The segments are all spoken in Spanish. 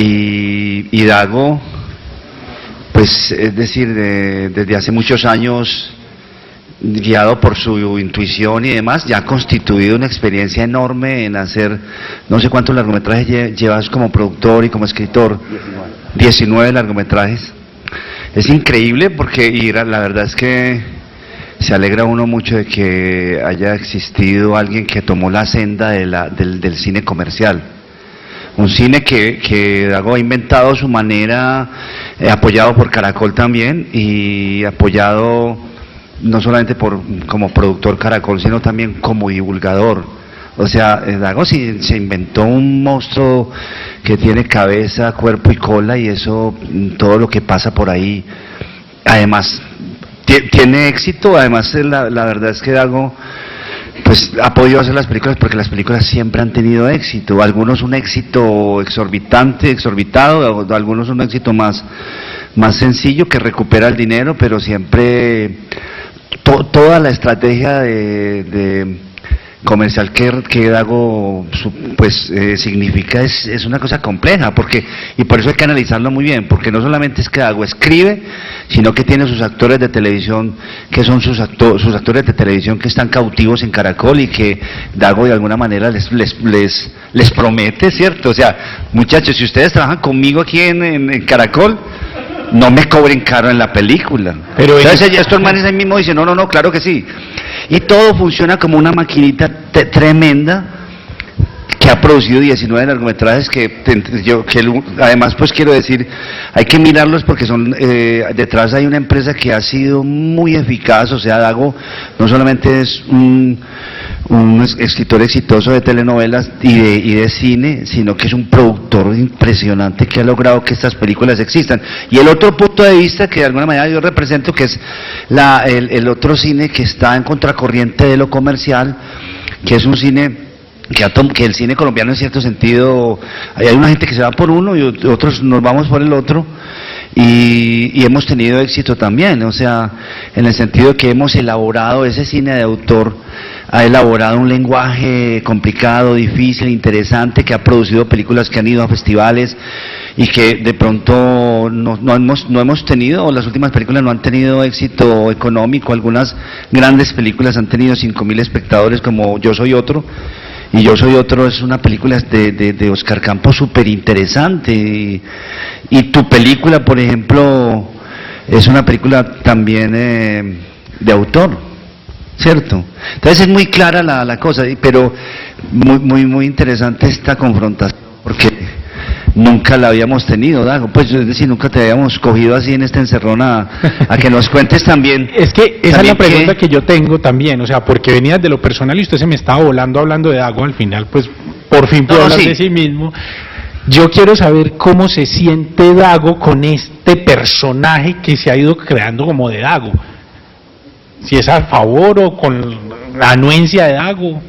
Y Dago, pues es decir, desde hace muchos años, guiado por su intuición y demás, ya ha constituido una experiencia enorme en hacer, no sé cuántos largometrajes llevas como productor y como escritor. 19 largometrajes. Es increíble porque, y la verdad es que se alegra uno mucho de que haya existido alguien que tomó la senda del cine comercial. Un cine que Dago ha inventado a su manera, apoyado por Caracol también, y apoyado no solamente como productor Caracol, sino también como divulgador. O sea, Dago se inventó un monstruo que tiene cabeza, cuerpo y cola, y eso, todo lo que pasa por ahí, además, tiene éxito. Además, la verdad es que Dago pues ha podido hacer las películas porque las películas siempre han tenido éxito, algunos un éxito exorbitado, algunos un éxito más sencillo que recupera el dinero, pero siempre toda la estrategia de comercial que Dago pues significa es una cosa compleja, y por eso hay que analizarlo muy bien, porque no solamente es que Dago escribe, sino que tiene sus actores de televisión, que son sus actores de televisión que están cautivos en Caracol, y que Dago de alguna manera les promete, ¿cierto? O sea, muchachos, si ustedes trabajan conmigo aquí en Caracol, no me cobren caro en la película. Pero entonces estos manes ahí mismo dicen, no, claro que sí. Y todo funciona como una maquinita tremenda que ha producido 19 largometrajes que además, pues quiero decir, hay que mirarlos porque detrás hay una empresa que ha sido muy eficaz. O sea, Dago no solamente es un escritor exitoso de telenovelas y de cine, sino que es un productor impresionante que ha logrado que estas películas existan. Y el otro punto de vista que de alguna manera yo represento, que es el otro cine que está en contracorriente de lo comercial, que es un cine que el cine colombiano en cierto sentido, hay una gente que se va por uno y otros nos vamos por el otro, y hemos tenido éxito también. O sea, en el sentido que hemos elaborado ese cine de autor, ha elaborado un lenguaje complicado, difícil, interesante, que ha producido películas que han ido a festivales y que de pronto no hemos tenido, o las últimas películas no han tenido éxito económico. Algunas grandes películas han tenido 5.000 espectadores, como Yo Soy Otro. Y Yo Soy Otro es una película de Oscar Campos súper interesante, y tu película, por ejemplo, es una película también de autor, ¿cierto? Entonces es muy clara la cosa, pero muy interesante esta confrontación, porque nunca la habíamos tenido, Dago. Pues es decir, nunca te habíamos cogido así en esta encerrona a que nos cuentes también. Es que esa es la pregunta que yo tengo también, o sea, porque venías de lo personal y usted se me estaba volando hablando de Dago, al final pues por fin pudo hablar de sí mismo. Yo quiero saber cómo se siente Dago con este personaje que se ha ido creando como de Dago. Si es a favor o con la anuencia de Dago.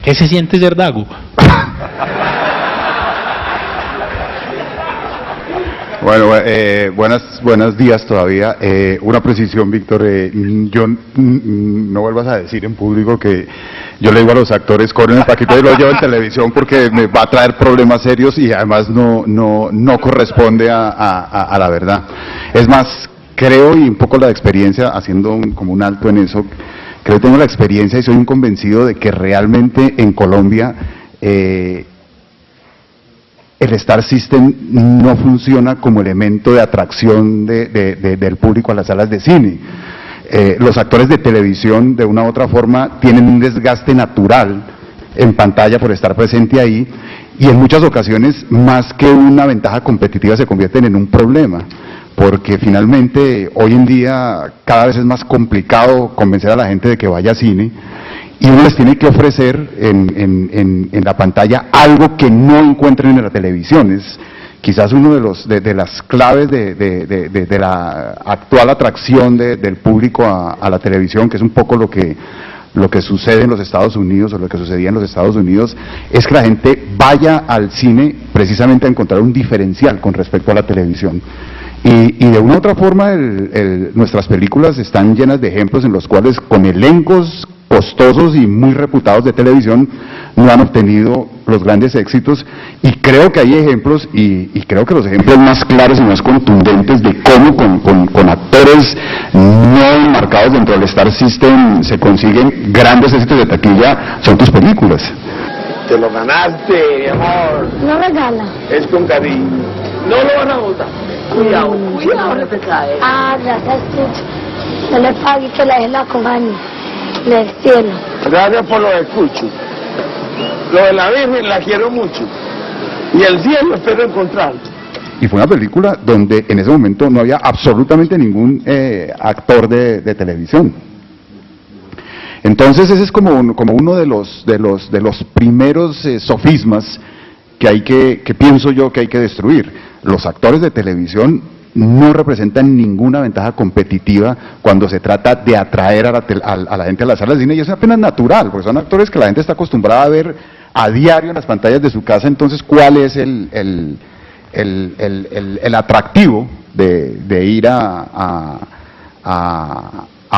¿Qué se siente ser Dago? Bueno, buenos días todavía. Una precisión, Víctor, yo no vuelvas a decir en público que yo le digo a los actores, corren el paquito y lo llevo en televisión, porque me va a traer problemas serios y además no corresponde a la verdad. Es más, creo, y un poco la experiencia, haciendo como un alto en eso, creo que tengo la experiencia y soy un convencido de que realmente en Colombia el Star System no funciona como elemento de atracción del público a las salas de cine. Los actores de televisión, de una u otra forma, tienen un desgaste natural en pantalla por estar presente ahí, y en muchas ocasiones, más que una ventaja competitiva, se convierten en un problema, porque finalmente hoy en día cada vez es más complicado convencer a la gente de que vaya a cine, y uno les tiene que ofrecer en la pantalla algo que no encuentren en la televisión. Es quizás uno de las claves de la actual atracción del público a la televisión, que es un poco lo que sucede en los Estados Unidos, o lo que sucedía en los Estados Unidos, es que la gente vaya al cine precisamente a encontrar un diferencial con respecto a la televisión. Y de una u otra forma nuestras películas están llenas de ejemplos en los cuales, con elencos costosos y muy reputados de televisión, no han obtenido los grandes éxitos, y creo que hay ejemplos, y creo que los ejemplos más claros y más contundentes de cómo con actores no marcados dentro del Star System se consiguen grandes éxitos de taquilla son tus películas. Te lo ganaste, amor. No regala. Es con cariño. No lo van a botar. Cuidado, cuidado, no te cae. Ah, gracias, Chucho. No le pague que la deje la acompañe. Le cielo. Gracias por lo de Cucho. Lo de la Virgen la quiero mucho. Y el cielo espero encontrarlo. Y fue una película donde en ese momento no había absolutamente ningún actor de televisión. Entonces ese es como uno de los primeros sofismas que pienso yo que hay que destruir. Los actores de televisión no representan ninguna ventaja competitiva cuando se trata de atraer a la gente a las salas de cine, y eso es apenas natural, porque son actores que la gente está acostumbrada a ver a diario en las pantallas de su casa. Entonces, ¿cuál es el atractivo de ir a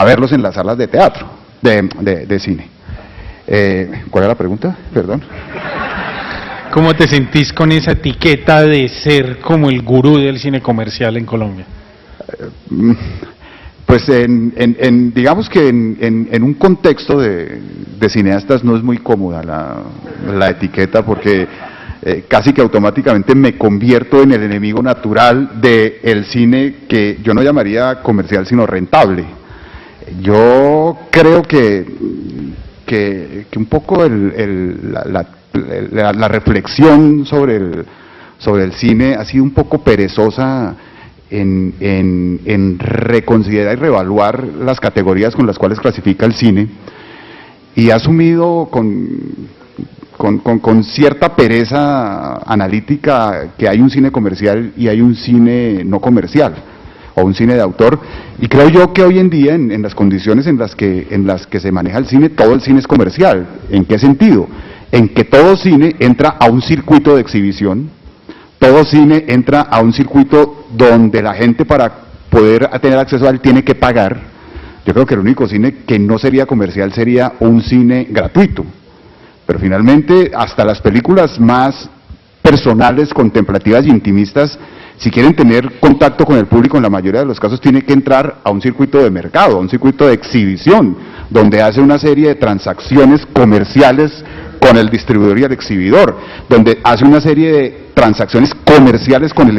verlos en las salas de teatro, de cine? ¿Cuál era la pregunta? Perdón. ¿Cómo te sentís con esa etiqueta de ser como el gurú del cine comercial en Colombia? Pues digamos que en un contexto de cineastas no es muy cómoda la etiqueta, porque casi que automáticamente me convierto en el enemigo natural del cine que yo no llamaría comercial sino rentable. Yo creo que un poco la reflexión sobre el cine ha sido un poco perezosa en reconsiderar y reevaluar las categorías con las cuales clasifica el cine, y ha asumido con cierta pereza analítica que hay un cine comercial y hay un cine no comercial, o un cine de autor, y creo yo que hoy en día, en las condiciones en las que se maneja el cine, todo el cine es comercial. ¿En qué sentido? En que todo cine entra a un circuito de exhibición, todo cine entra a un circuito donde la gente, para poder tener acceso a él, tiene que pagar. Yo creo que el único cine que no sería comercial sería un cine gratuito, pero finalmente hasta las películas más personales, contemplativas y intimistas, si quieren tener contacto con el público, en la mayoría de los casos tienen que entrar a un circuito de mercado, a un circuito de exhibición, donde hace una serie de transacciones comerciales con el distribuidor y el exhibidor, donde hace una serie de transacciones comerciales con el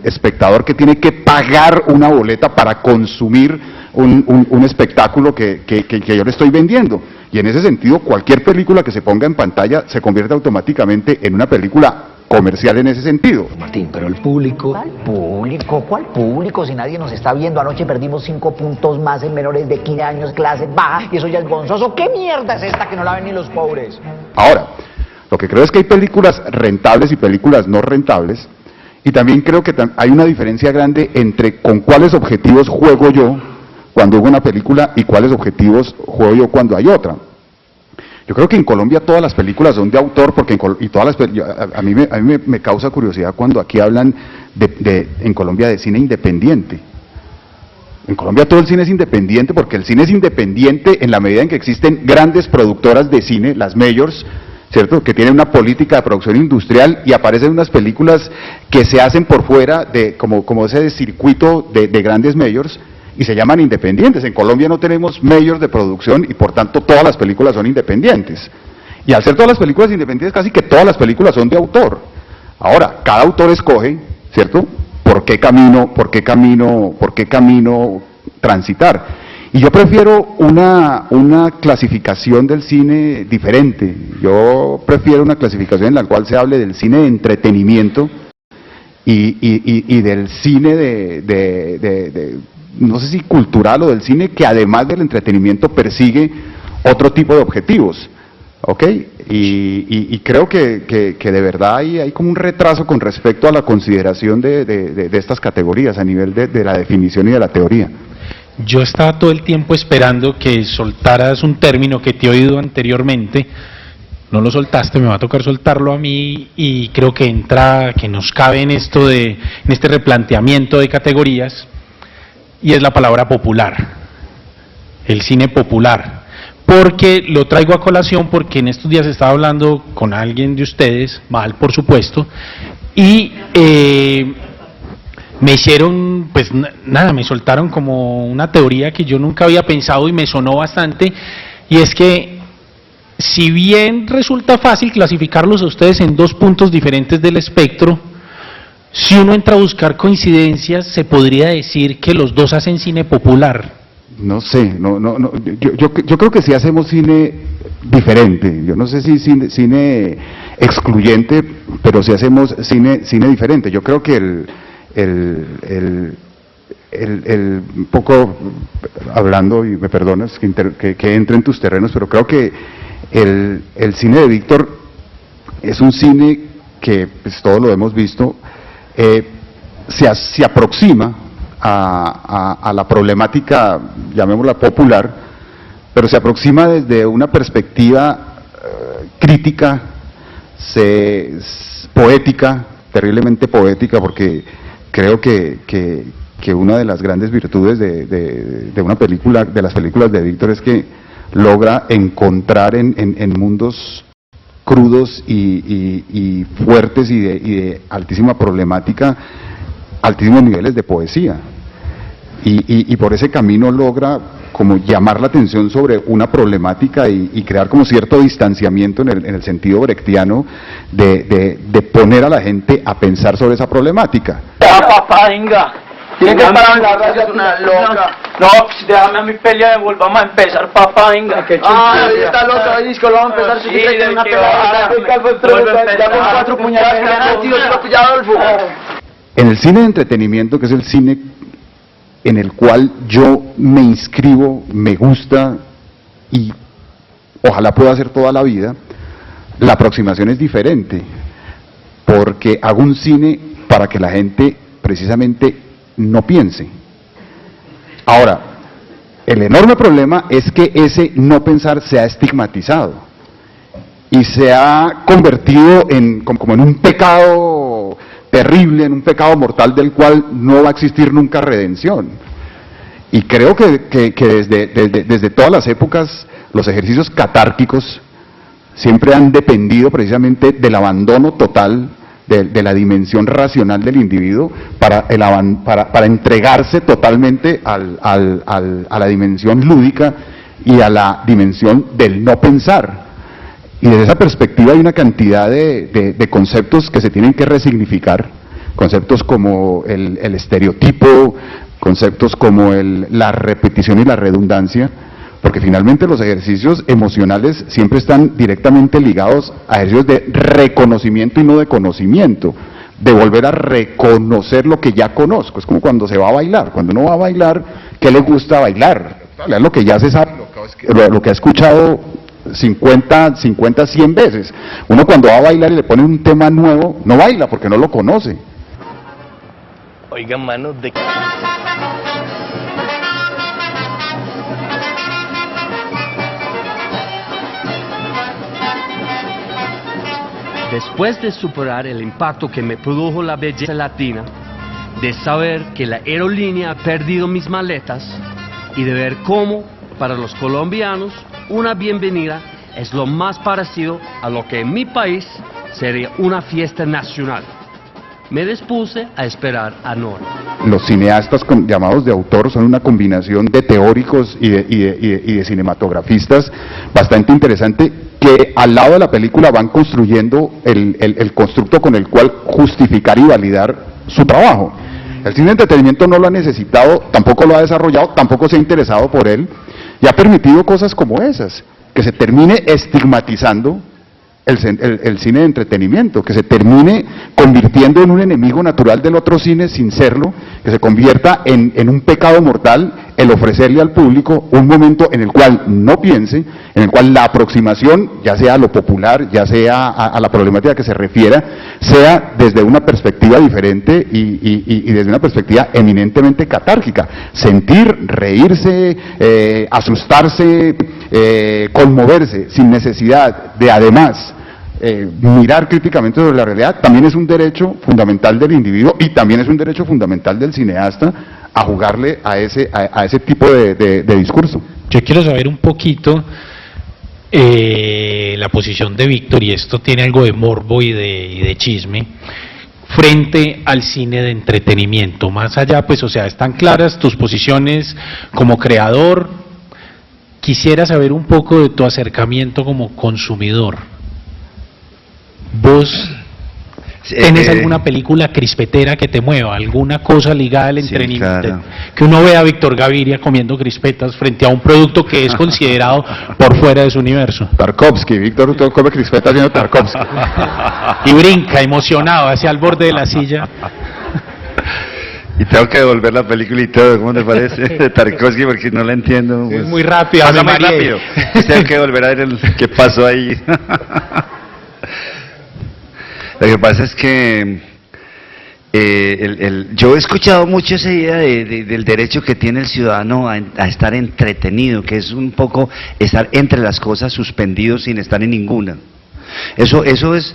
espectador, que tiene que pagar una boleta para consumir un espectáculo que yo le estoy vendiendo. Y en ese sentido, cualquier película que se ponga en pantalla se convierte automáticamente en una película comercial en ese sentido. Martín, pero el público... ¿Cuál público? ¿Cuál público? Si nadie nos está viendo. Anoche perdimos 5 puntos más en menores de 15 años, clase baja, y eso ya es gonzoso. ¿Qué mierda es esta que no la ven ni los pobres? Ahora, lo que creo es que hay películas rentables y películas no rentables, y también creo que hay una diferencia grande entre con cuáles objetivos juego yo cuando hago una película y cuáles objetivos juego yo cuando hay otra. Yo creo que en Colombia todas las películas son de autor, porque a mí me causa curiosidad cuando aquí hablan en Colombia de cine independiente. En Colombia todo el cine es independiente, porque el cine es independiente en la medida en que existen grandes productoras de cine, las majors, ¿cierto?, que tienen una política de producción industrial, y aparecen unas películas que se hacen por fuera como ese circuito de grandes majors, y se llaman independientes. En Colombia no tenemos majors de producción, y por tanto todas las películas son independientes. Y al ser todas las películas independientes, casi que todas las películas son de autor. Ahora, cada autor escoge, ¿cierto?, por qué camino transitar. Y yo prefiero una clasificación del cine diferente. Yo prefiero una clasificación en la cual se hable del cine de entretenimiento y del cine no sé si cultural, o del cine que además del entretenimiento persigue otro tipo de objetivos, ¿ok? Y creo que de verdad hay como un retraso con respecto a la consideración de estas categorías a nivel de la definición y de la teoría. Yo estaba todo el tiempo esperando que soltaras un término que te he oído anteriormente. No lo soltaste, me va a tocar soltarlo a mí, y creo que nos cabe en este replanteamiento de categorías, y es la palabra popular, el cine popular. porque lo traigo a colación porque en estos días estaba hablando con alguien de ustedes, mal por supuesto, y me hicieron, pues nada, me soltaron como una teoría que yo nunca había pensado y me sonó bastante, y es que si bien resulta fácil clasificarlos a ustedes en dos puntos diferentes del espectro, si uno entra a buscar coincidencias, se podría decir que los dos hacen cine popular. No sé, yo creo que sí hacemos cine diferente. Yo no sé si cine excluyente, pero sí hacemos cine diferente. Yo creo que un poco hablando, y me perdonas que entre en tus terrenos, pero creo que el cine de Víctor es un cine que, pues todos lo hemos visto, se aproxima a la problemática, llamémosla popular, pero se aproxima desde una perspectiva crítica, poética, terriblemente poética, porque creo que una de las grandes virtudes de una película, de las películas de Víctor, es que logra encontrar en mundos crudos y fuertes y de altísima problemática, altísimos niveles de poesía, y por ese camino logra como llamar la atención sobre una problemática y crear como cierto distanciamiento en el sentido brechtiano de poner a la gente a pensar sobre esa problemática. Papá, venga. Tiene que parar, es una loca. No, pues déjame a mi pelea, volvamos a empezar, papá, venga. Ah, está loca, disco, lo vamos a empezar. Sí, de una pelea. Ya con 4 puñaladas, tío, se lo pilla Adolfo. En el cine de entretenimiento, que es el cine en el cual yo me inscribo, me gusta y ojalá pueda hacer toda la vida, la aproximación es diferente, porque hago un cine para que la gente precisamente no piense. Ahora, el enorme problema es que ese no pensar se ha estigmatizado y se ha convertido como en un pecado terrible, en un pecado mortal del cual no va a existir nunca redención. Y creo que desde todas las épocas los ejercicios catárquicos siempre han dependido precisamente del abandono total de la dimensión racional del individuo para entregarse totalmente a la dimensión lúdica y a la dimensión del no pensar. Y desde esa perspectiva hay una cantidad de conceptos que se tienen que resignificar, conceptos como el estereotipo, conceptos como la repetición y la redundancia, porque finalmente los ejercicios emocionales siempre están directamente ligados a ejercicios de reconocimiento y no de conocimiento, de volver a reconocer lo que ya conozco. Es como cuando se va a bailar, cuando uno va a bailar, ¿qué le gusta bailar? Lo que ya se sabe, lo que ha escuchado 50, 100 veces. Uno cuando va a bailar y le ponen un tema nuevo, no baila porque no lo conoce. Oiga, mano, de... Después de superar el impacto que me produjo la belleza latina, de saber que la aerolínea ha perdido mis maletas y de ver cómo, para los colombianos, una bienvenida es lo más parecido a lo que en mi país sería una fiesta nacional, me dispuse a esperar a Nora. Los cineastas llamados de autor son una combinación de teóricos y de cinematografistas bastante interesante, que al lado de la película van construyendo el constructo con el cual justificar y validar su trabajo. El cine de entretenimiento no lo ha necesitado, tampoco lo ha desarrollado, tampoco se ha interesado por él, y ha permitido cosas como esas, que se termine estigmatizando el cine de entretenimiento, que se termine convirtiendo en un enemigo natural del otro cine sin serlo, que se convierta en un pecado mortal el ofrecerle al público un momento en el cual no piense, en el cual la aproximación, ya sea a lo popular, ya sea a la problemática que se refiera, sea desde una perspectiva diferente y desde una perspectiva eminentemente catárquica. Sentir, reírse, asustarse, conmoverse, sin necesidad de además mirar críticamente sobre la realidad, también es un derecho fundamental del individuo y también es un derecho fundamental del cineasta a jugarle a ese tipo de discurso. Yo quiero saber un poquito la posición de Víctor, y esto tiene algo de morbo y de chisme, frente al cine de entretenimiento. Más allá, pues, o sea, están claras tus posiciones como creador. Quisiera saber un poco de tu acercamiento como consumidor. ¿Vos tienes alguna película crispetera que te mueva? ¿Alguna cosa ligada al entretenimiento? Claro. Que uno vea a Víctor Gaviria comiendo crispetas frente a un producto que es considerado por fuera de su universo. Tarkovsky, Víctor come crispetas viendo Tarkovsky. Y brinca emocionado hacia el borde de la silla. Y tengo que devolver la película y todo, ¿cómo te parece? De Tarkovsky, porque no la entiendo. Es muy rápido, pasa muy rápido. Tengo que volver a ver qué pasó ahí. Lo que pasa es que yo he escuchado mucho esa idea del derecho que tiene el ciudadano a estar entretenido, que es un poco estar entre las cosas, suspendido sin estar en ninguna. Eso es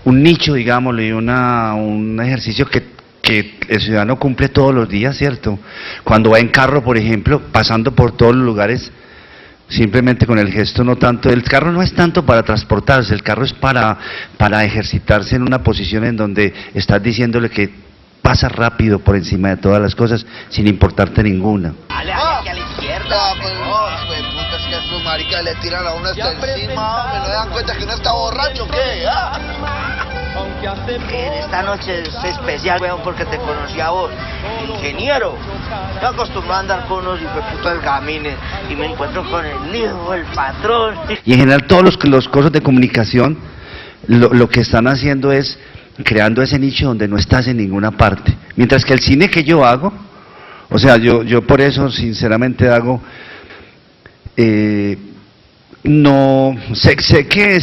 un nicho, digámoslo, y un ejercicio que el ciudadano cumple todos los días, ¿cierto? Cuando va en carro, por ejemplo, pasando por todos los lugares, simplemente con el gesto, no tanto, el carro no es tanto para transportarse, el carro es para ejercitarse en una posición en donde estás diciéndole que pasa rápido por encima de todas las cosas, sin importarte ninguna. Dale, aquí a la izquierda. Pues puta, es que estos maricas le tiran a uno hasta encima, me no dan cuenta que uno está borracho, ¿qué? En esta noche es especial, weón, porque te conocí a vos, ingeniero. Yo acostumbrado a andar con unos hijueputas gamines y me encuentro con el hijo, el patrón. Y en general todos los cosas de comunicación lo que están haciendo es creando ese nicho donde no estás en ninguna parte. Mientras que el cine que yo hago, o sea, yo por eso sinceramente hago, no, sé que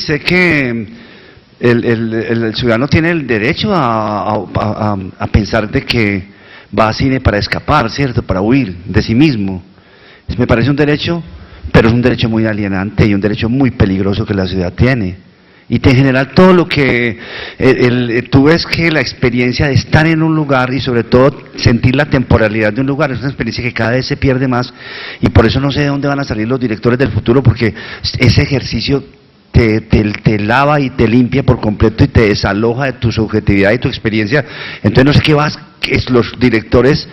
el ciudadano tiene el derecho a pensar de que va a cine para escapar, ¿cierto? Para huir de sí mismo. Me parece un derecho, pero es un derecho muy alienante y un derecho muy peligroso que la ciudad tiene. Y en general todo lo que tú ves que la experiencia de estar en un lugar y sobre todo sentir la temporalidad de un lugar es una experiencia que cada vez se pierde más, y por eso no sé de dónde van a salir los directores del futuro, porque ese ejercicio te lava y te limpia por completo y te desaloja de tu subjetividad y tu experiencia. Entonces no sé qué los directores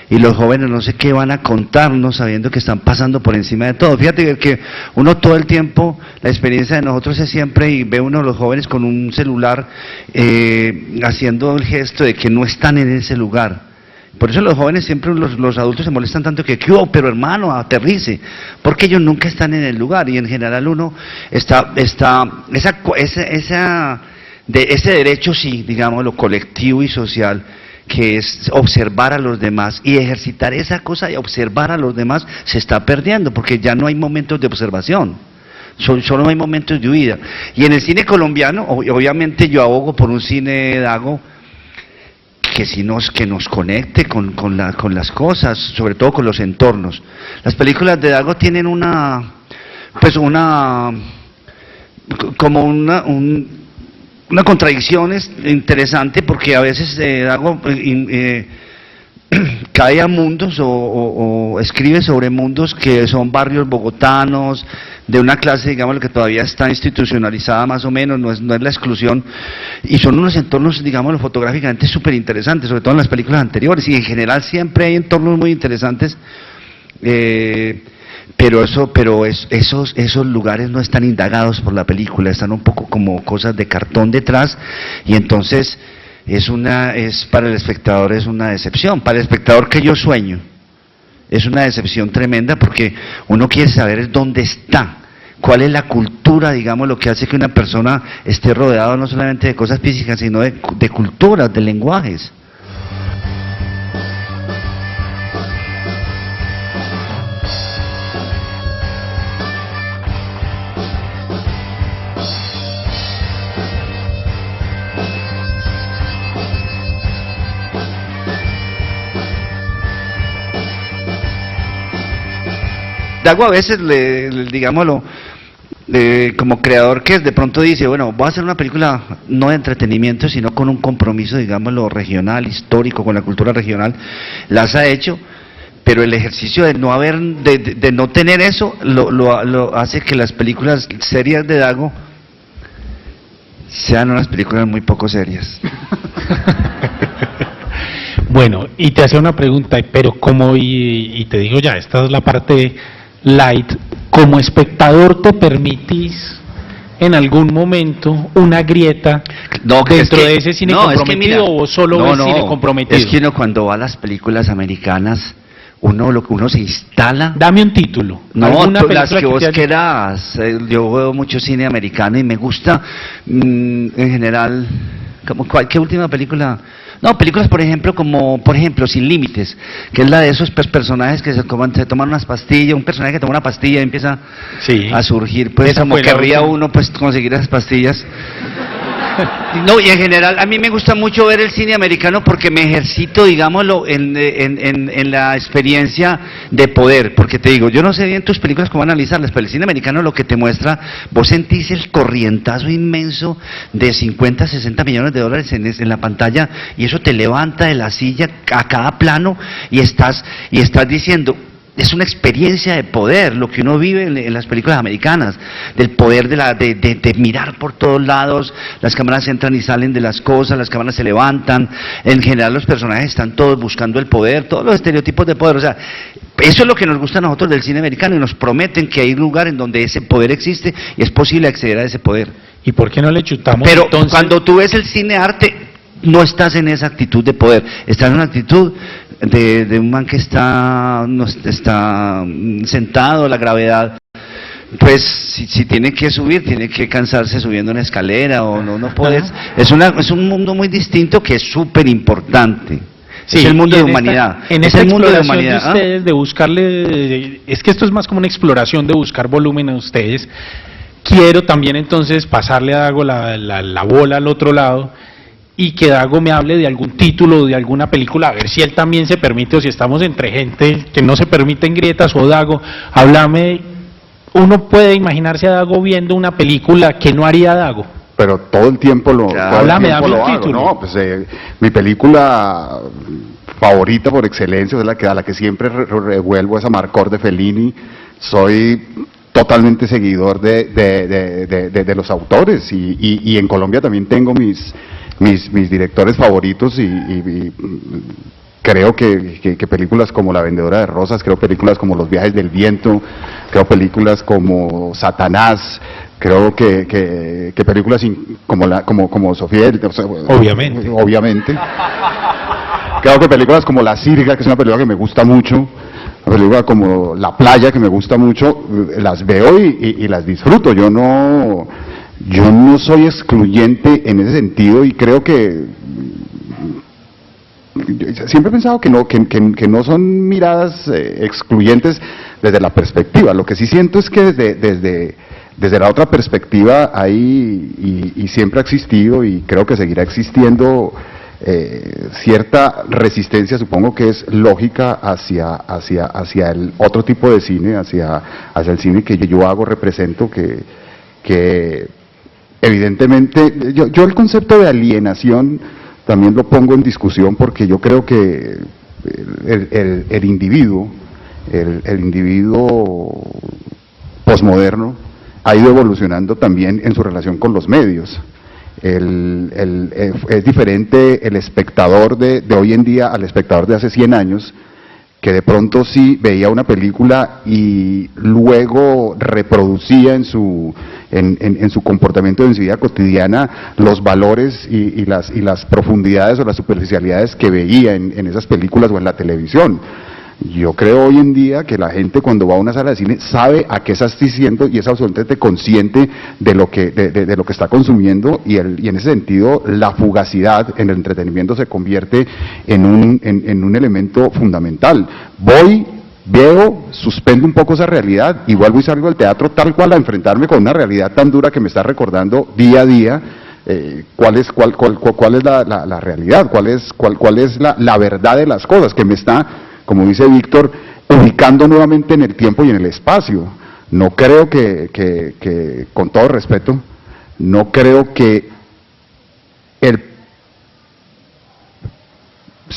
y los jóvenes no sé qué van a contarnos sabiendo que están pasando por encima de todo. Fíjate que uno todo el tiempo, la experiencia de nosotros es siempre, y ve uno a los jóvenes con un celular haciendo el gesto de que no están en ese lugar. Por eso los jóvenes siempre, los adultos se molestan tanto que pero hermano, aterrice, porque ellos nunca están en el lugar, y en general uno ese derecho, sí, digamos, lo colectivo y social, que es observar a los demás y ejercitar esa cosa de observar a los demás, se está perdiendo, porque ya no hay momentos de observación, solo hay momentos de huida. Y en el cine colombiano, obviamente yo abogo por un cine Dago que nos conecte con las cosas, sobre todo con los entornos. Las películas de Dago tienen una contradicción interesante, porque a veces Dago cae a mundos o escribe sobre mundos que son barrios bogotanos, de una clase, digamos, que todavía está institucionalizada más o menos, no es la exclusión, y son unos entornos, digamos, fotográficamente súper interesantes, sobre todo en las películas anteriores, y en general siempre hay entornos muy interesantes, pero esos lugares no están indagados por la película, están un poco como cosas de cartón detrás, y entonces para el espectador es una decepción. Para el espectador que yo sueño, es una decepción tremenda, porque uno quiere saber dónde está, cuál es la cultura, digamos, lo que hace que una persona esté rodeado no solamente de cosas físicas, sino de culturas, de lenguajes. Dago a veces, digámoslo, como creador, que de pronto dice, bueno, voy a hacer una película no de entretenimiento, sino con un compromiso, digámoslo, regional, histórico, con la cultura regional. Las ha hecho, pero el ejercicio de no haber, de no tener eso, lo hace que las películas serias de Dago sean unas películas muy poco serias. Bueno, y te hacía una pregunta, pero como, y te digo ya, esta es la parte light, como espectador te permitís en algún momento una grieta dentro de ese cine comprometido, o solo ves cine comprometido? Es que uno cuando va a las películas americanas, uno se instala. Dame un título. No, las que vos quieras. Yo veo mucho cine americano y me gusta, en general, ¿qué última película? No, películas por ejemplo Sin Límites, que es la de esos personajes que se toman unas pastillas, un personaje que toma una pastilla y empieza a surgir, pues esa como querría uno pues conseguir esas pastillas. No, y en general a mí me gusta mucho ver el cine americano porque me ejercito, digámoslo, en la experiencia de poder, porque te digo, yo no sé bien tus películas cómo analizarlas, pero el cine americano lo que te muestra, vos sentís el corrientazo inmenso de 50, 60 millones de dólares en la pantalla, y eso te levanta de la silla a cada plano y estás diciendo, es una experiencia de poder, lo que uno vive en las películas americanas, del poder de mirar por todos lados, las cámaras entran y salen de las cosas, las cámaras se levantan, en general los personajes están todos buscando el poder, todos los estereotipos de poder, o sea, eso es lo que nos gusta a nosotros del cine americano, y nos prometen que hay un lugar en donde ese poder existe y es posible acceder a ese poder. ¿Y por qué no le chutamos? Pero entonces, cuando tú ves el cine arte, no estás en esa actitud de poder, estás en una actitud de un man que está sentado, la gravedad, pues si tiene que subir, tiene que cansarse subiendo una escalera, o no puedes, es un mundo muy distinto que es súper importante. Sí, es el mundo de humanidad. Es el mundo de humanidad de ustedes, de buscarle, es que esto es más como una exploración de buscar volumen a ustedes. Quiero también entonces pasarle a Dago la bola al otro lado, y que Dago me hable de algún título, de alguna película, a ver si él también se permite, o si estamos entre gente que no se permiten grietas, o Dago, háblame. Uno puede imaginarse a Dago viendo una película que no haría Dago. Pero todo el tiempo lo hago, ¿no? Pues, mi película favorita por excelencia, es a la que siempre revuelvo, es Amarcord de Fellini. Soy totalmente seguidor de los autores, y en Colombia también tengo mis directores favoritos, y creo que películas como La Vendedora de Rosas, creo películas como Los Viajes del Viento, creo películas como Satanás, creo que películas como Sofía, obviamente. Creo que películas como La Sirga, que es una película que me gusta mucho, una película como La Playa, que me gusta mucho, las veo y las disfruto. Yo no soy excluyente en ese sentido, y creo que siempre he pensado que no son miradas excluyentes desde la perspectiva. Lo que sí siento es que desde la otra perspectiva hay, y siempre ha existido, y creo que seguirá existiendo, cierta resistencia, supongo que es lógica, hacia el otro tipo de cine, hacia el cine que yo hago, represento, que evidentemente, yo el concepto de alienación también lo pongo en discusión, porque yo creo que el individuo posmoderno ha ido evolucionando también en su relación con los medios. Es diferente el espectador de hoy en día al espectador de hace 100 años, que de pronto sí veía una película y luego reproducía en su comportamiento, en su vida cotidiana, los valores y las profundidades o las superficialidades que veía en esas películas o en la televisión. Yo creo hoy en día que la gente, cuando va a una sala de cine, sabe a qué está asistiendo y es absolutamente consciente de lo que está consumiendo, y en ese sentido la fugacidad en el entretenimiento se convierte en un elemento fundamental. Veo, suspendo un poco esa realidad y vuelvo y salgo del teatro tal cual a enfrentarme con una realidad tan dura que me está recordando día a día cuál es la realidad, cuál es la verdad de las cosas, que me está, como dice Víctor, ubicando nuevamente en el tiempo y en el espacio. No creo que con todo respeto, no creo que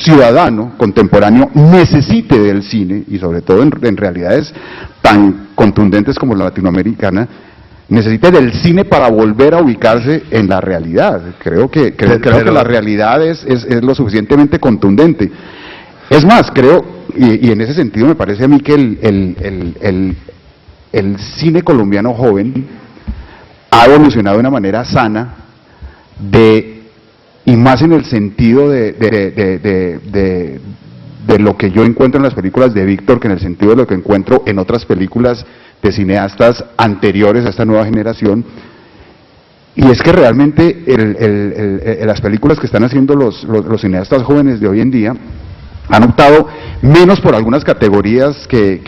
ciudadano contemporáneo necesite del cine, y sobre todo en realidades tan contundentes como la latinoamericana, necesita del cine para volver a ubicarse en la realidad. Creo que la realidad es lo suficientemente contundente. Es más, creo, y en ese sentido me parece a mí que el cine colombiano joven ha evolucionado de una manera sana, y más en el sentido de lo que yo encuentro en las películas de Víctor, que en el sentido de lo que encuentro en otras películas de cineastas anteriores a esta nueva generación. Y es que realmente las películas que están haciendo los cineastas jóvenes de hoy en día han optado menos por algunas categorías que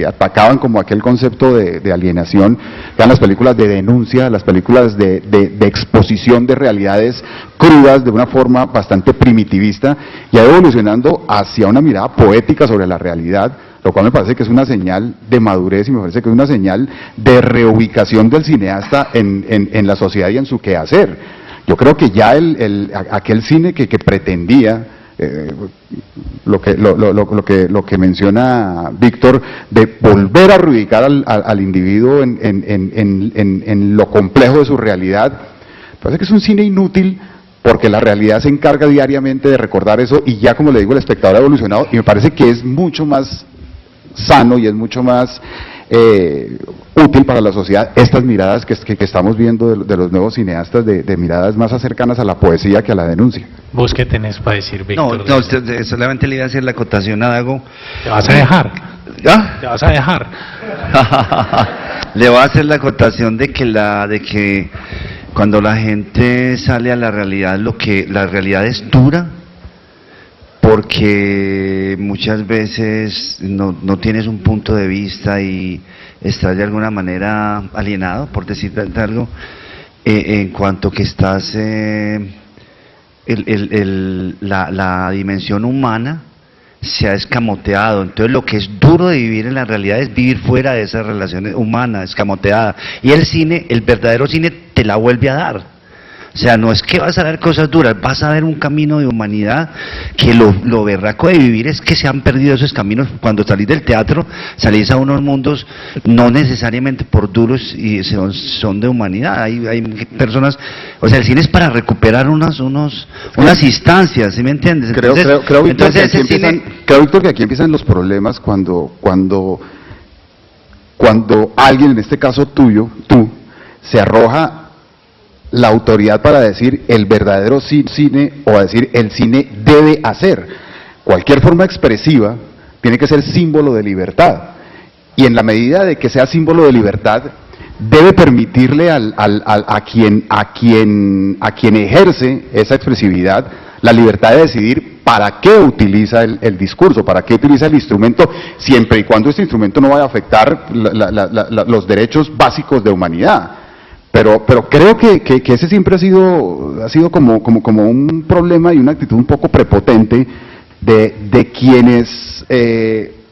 atacaban como aquel concepto de alienación, que eran las películas de denuncia, las películas de exposición de realidades crudas de una forma bastante primitivista, y ha ido evolucionando hacia una mirada poética sobre la realidad, lo cual me parece que es una señal de madurez y me parece que es una señal de reubicación del cineasta en la sociedad y en su quehacer. Yo creo que ya aquel cine que pretendía, lo que menciona Víctor, de volver a reubicar al individuo en lo complejo de su realidad, parece que es un cine inútil, porque la realidad se encarga diariamente de recordar eso, y ya, como le digo, el espectador ha evolucionado, y me parece que es mucho más sano y es mucho más útil para la sociedad estas miradas que estamos viendo de los nuevos cineastas, de miradas más cercanas a la poesía que a la denuncia. ¿Vos qué tenés para decir, Víctor? No, solamente le iba a hacer la acotación a Dago. ¿Te vas a dejar? ¿Ah? ¿Te vas a dejar? Le voy a hacer la acotación de que cuando la gente sale a la realidad, la realidad es dura, porque muchas veces no tienes un punto de vista y estás de alguna manera alienado, por decirte algo, en cuanto que estás, la dimensión humana se ha escamoteado. Entonces lo que es duro de vivir en la realidad es vivir fuera de esa relación humana escamoteada, y el cine, el verdadero cine, te la vuelve a dar. O sea, no es que vas a ver cosas duras, vas a ver un camino de humanidad que lo berraco de vivir es que se han perdido esos caminos. Cuando salís del teatro, salís a unos mundos no necesariamente por duros, y son de humanidad. Hay personas, o sea, el cine es para recuperar unas instancias, ¿sí me entiendes? Creo, Víctor, que aquí empiezan los problemas cuando alguien, en este caso tú, se arroja la autoridad para decir el verdadero cine, o a decir el cine debe hacer. Cualquier forma expresiva tiene que ser símbolo de libertad, y en la medida de que sea símbolo de libertad, debe permitirle a quien ejerce esa expresividad la libertad de decidir para qué utiliza el discurso, para qué utiliza el instrumento, siempre y cuando este instrumento no vaya a afectar los derechos básicos de humanidad. Pero creo que ese siempre ha sido como un problema y una actitud un poco prepotente de quienes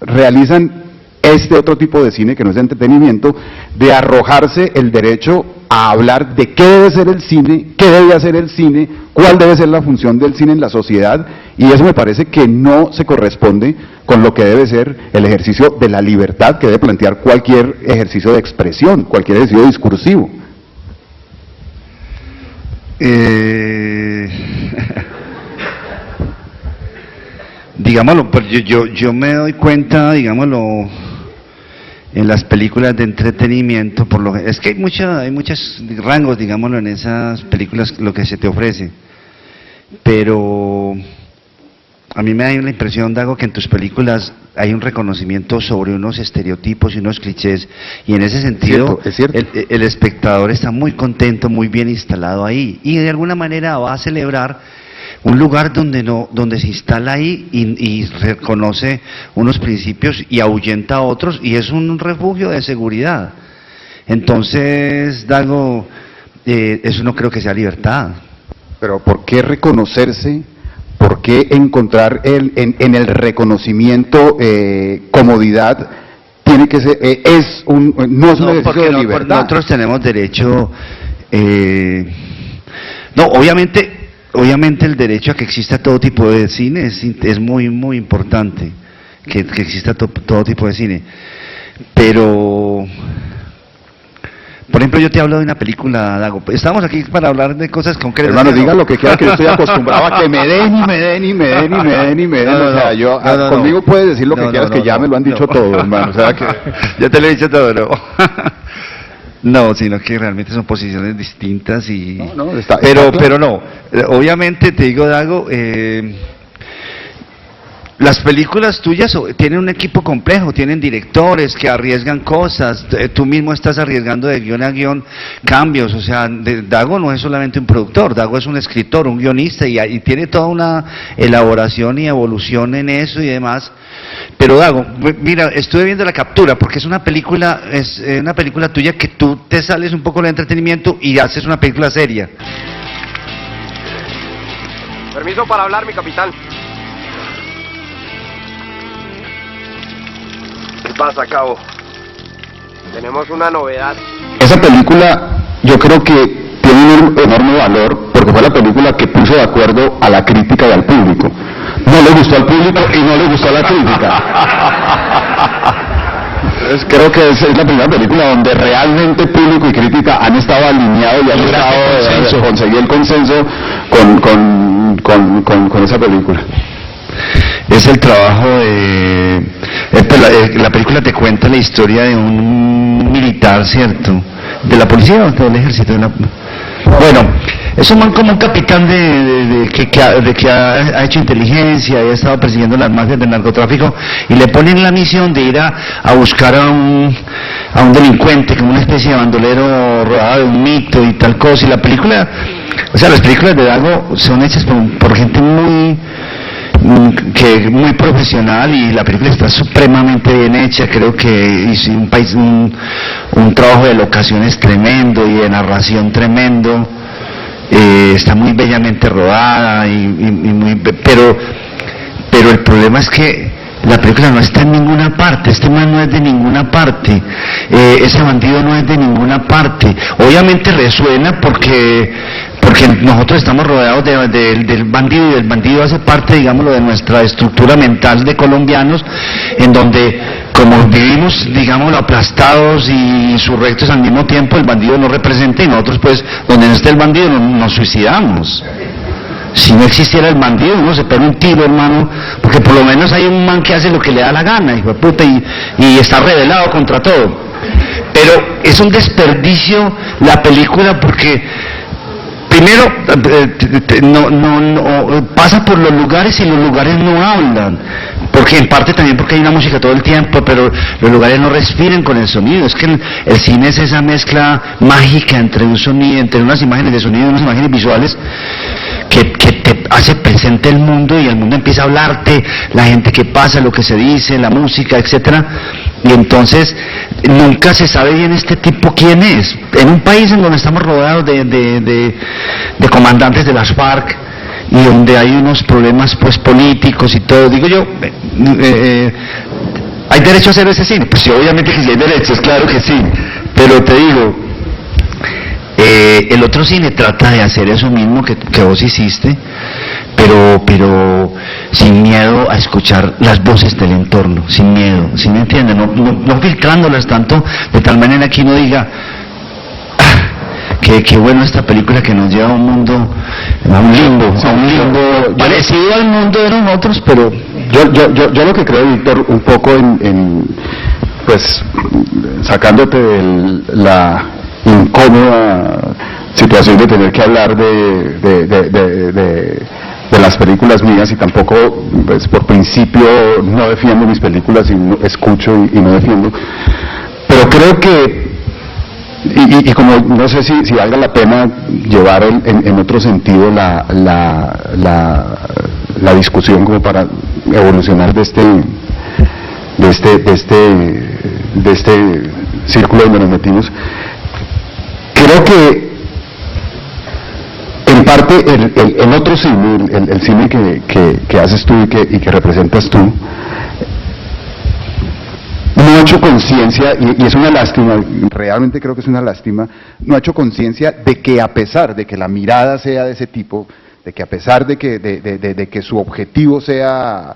realizan este otro tipo de cine, que no es de entretenimiento, de arrojarse el derecho a hablar de qué debe ser el cine, qué debe hacer el cine, cuál debe ser la función del cine en la sociedad, y eso me parece que no se corresponde con lo que debe ser el ejercicio de la libertad que debe plantear cualquier ejercicio de expresión, cualquier ejercicio discursivo. Digámoslo, pues yo me doy cuenta, digámoslo, en las películas de entretenimiento, es que hay muchos rangos, digámoslo, en esas películas, lo que se te ofrece, pero a mí me da la impresión, Dago, que en tus películas hay un reconocimiento sobre unos estereotipos y unos clichés, y en ese sentido es cierto. El espectador está muy contento, muy bien instalado ahí, y de alguna manera va a celebrar un lugar donde se instala ahí y reconoce unos principios y ahuyenta a otros, y es un refugio de seguridad. Entonces, Dago, eso no creo que sea libertad. Pero ¿por qué reconocerse? ¿Por qué encontrar en el reconocimiento comodidad? Tiene que ser, no es un ejercicio de libertad. Nosotros tenemos derecho, no, obviamente obviamente el derecho a que exista todo tipo de cine es muy, muy importante, que exista todo tipo de cine. Pero, por ejemplo, yo te hablo de una película, Dago. Estamos aquí para hablar de cosas concretas. Hermano, diga lo que quiera, que yo estoy acostumbrado a que me den y me den y me den y me den y me den. O sea, conmigo puedes decir lo que quieras, que ya me lo han dicho todo, hermano. O sea, que ya te lo he dicho todo, ¿no? No, sino que realmente son posiciones distintas y... Pero no, obviamente te digo, Dago, las películas tuyas tienen un equipo complejo, tienen directores que arriesgan cosas, tú mismo estás arriesgando de guión a guión cambios, o sea, Dago no es solamente un productor, Dago es un escritor, un guionista y tiene toda una elaboración y evolución en eso y demás. Pero Dago, mira, estuve viendo La Captura porque es una película tuya que tú te sales un poco del entretenimiento y haces una película seria. Permiso para hablar, mi capitán. ¿Qué pasa, cabo? Tenemos una novedad. esa película yo creo que tiene un enorme valor porque fue la película que puso de acuerdo a la crítica y al público. No le gustó al público y no le gustó a la crítica. Entonces creo que es la primera película donde realmente público y crítica han estado alineados y han logrado conseguir el consenso con esa película. Es el trabajo de... la película te cuenta la historia de un militar, ¿cierto? ¿De la policía o del ejército? Bueno, es un man como un capitán que ha hecho inteligencia y ha estado persiguiendo las mafias del narcotráfico y le ponen la misión de ir a buscar a un delincuente, como una especie de bandolero rodado de un mito y tal cosa. Y la película, o sea, las películas de Dago son hechas por gente muy profesional y la película está supremamente bien hecha. Creo que hizo un trabajo de locaciones tremendo y de narración tremendo. Está muy bellamente rodada pero el problema es que la película no está en ninguna parte, este man no es de ninguna parte, ese bandido no es de ninguna parte. Obviamente resuena porque nosotros estamos rodeados del bandido y el bandido hace parte, digámoslo, de nuestra estructura mental de colombianos, en donde como vivimos, digámoslo, aplastados y insurrectos al mismo tiempo, el bandido nos representa y nosotros pues, donde no esté el bandido nos suicidamos. Si no existiera el bandido, uno se pega un tiro, hermano, porque por lo menos hay un man que hace lo que le da la gana, hijo de puta, y está rebelado contra todo. Pero es un desperdicio la película porque primero pasa por los lugares y los lugares no hablan, porque en parte también porque hay una música todo el tiempo, pero los lugares no respiran con el sonido. Es que el cine es esa mezcla mágica entre un sonido, entre unas imágenes de sonido y unas imágenes visuales que te hace presente el mundo y el mundo empieza a hablarte, la gente que pasa, lo que se dice, la música, etcétera. Y entonces nunca se sabe bien este tipo quién es. En un país en donde estamos rodeados de comandantes de las FARC y donde hay unos problemas pues políticos y todo, digo yo, ¿hay derecho a hacer ese cine? Pues sí, obviamente que sí hay derechos, claro que sí, pero te digo, el otro cine trata de hacer eso mismo que vos hiciste, pero sin miedo a escuchar las voces del entorno, sin miedo, ¿sí me entienden? No filtrándolas tanto, de tal manera que uno diga, qué bueno esta película que nos lleva a un mundo, a un limbo parecido al mundo de nosotros, pero... Yo lo que creo, Víctor, un poco pues, sacándote de la incómoda situación de tener que hablar de las películas mías, y tampoco, pues, por principio no defiendo mis películas y no escucho y no defiendo, pero creo que y como no sé si valga la pena llevar en otro sentido la discusión como para evolucionar de este círculo donde nos metimos. Creo que en parte el otro cine, el cine que haces tú y que representas tú, no ha hecho conciencia, y es una lástima, realmente creo que es una lástima, no ha hecho conciencia de que a pesar de que la mirada sea de ese tipo, de que a pesar de que su objetivo sea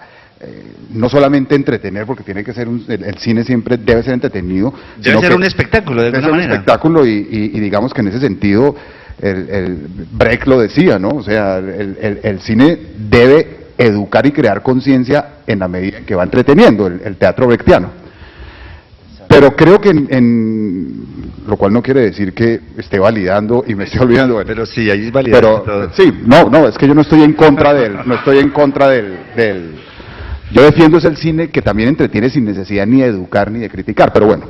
no solamente entretener, porque tiene que ser el cine siempre debe ser entretenido, debe ser un espectáculo de alguna manera. Un espectáculo y digamos que en ese sentido el Brecht lo decía, ¿no? O sea, el cine debe educar y crear conciencia en la medida en que va entreteniendo, el teatro brechtiano. Pero creo que lo cual no quiere decir que esté validando y me esté olvidando. Bueno, pero sí, ahí es validando todo. Sí, no, es que yo no estoy en contra yo defiendo es el cine que también entretiene sin necesidad ni de educar ni de criticar, pero bueno,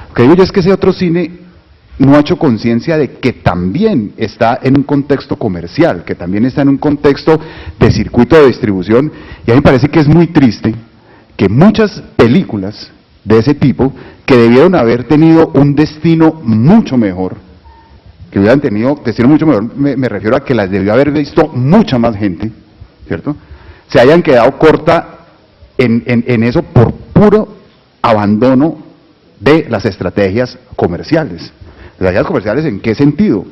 lo que digo yo es que ese otro cine no ha hecho conciencia de que también está en un contexto comercial, que también está en un contexto de circuito de distribución, y a mí me parece que es muy triste que muchas películas de ese tipo, que debieron haber tenido un destino mucho mejor, que hubieran tenido destino mucho mejor, me refiero a que las debió haber visto mucha más gente, ¿cierto?, se hayan quedado corta en eso por puro abandono de las estrategias comerciales. ¿Las estrategias comerciales en qué sentido?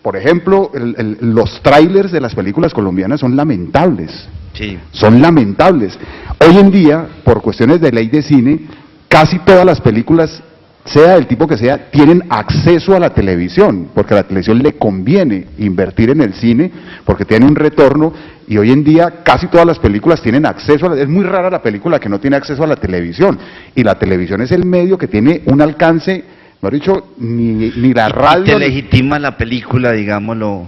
Por ejemplo, los trailers de las películas colombianas son lamentables. Sí. Son lamentables. Hoy en día, por cuestiones de ley de cine, casi todas las películas, sea del tipo que sea, tienen acceso a la televisión, porque a la televisión le conviene invertir en el cine, porque tiene un retorno, y hoy en día casi todas las películas tienen acceso es muy rara la película que no tiene acceso a la televisión, y la televisión es el medio que tiene un alcance, no he dicho, ni la radio... Y te legitima la película, digámoslo...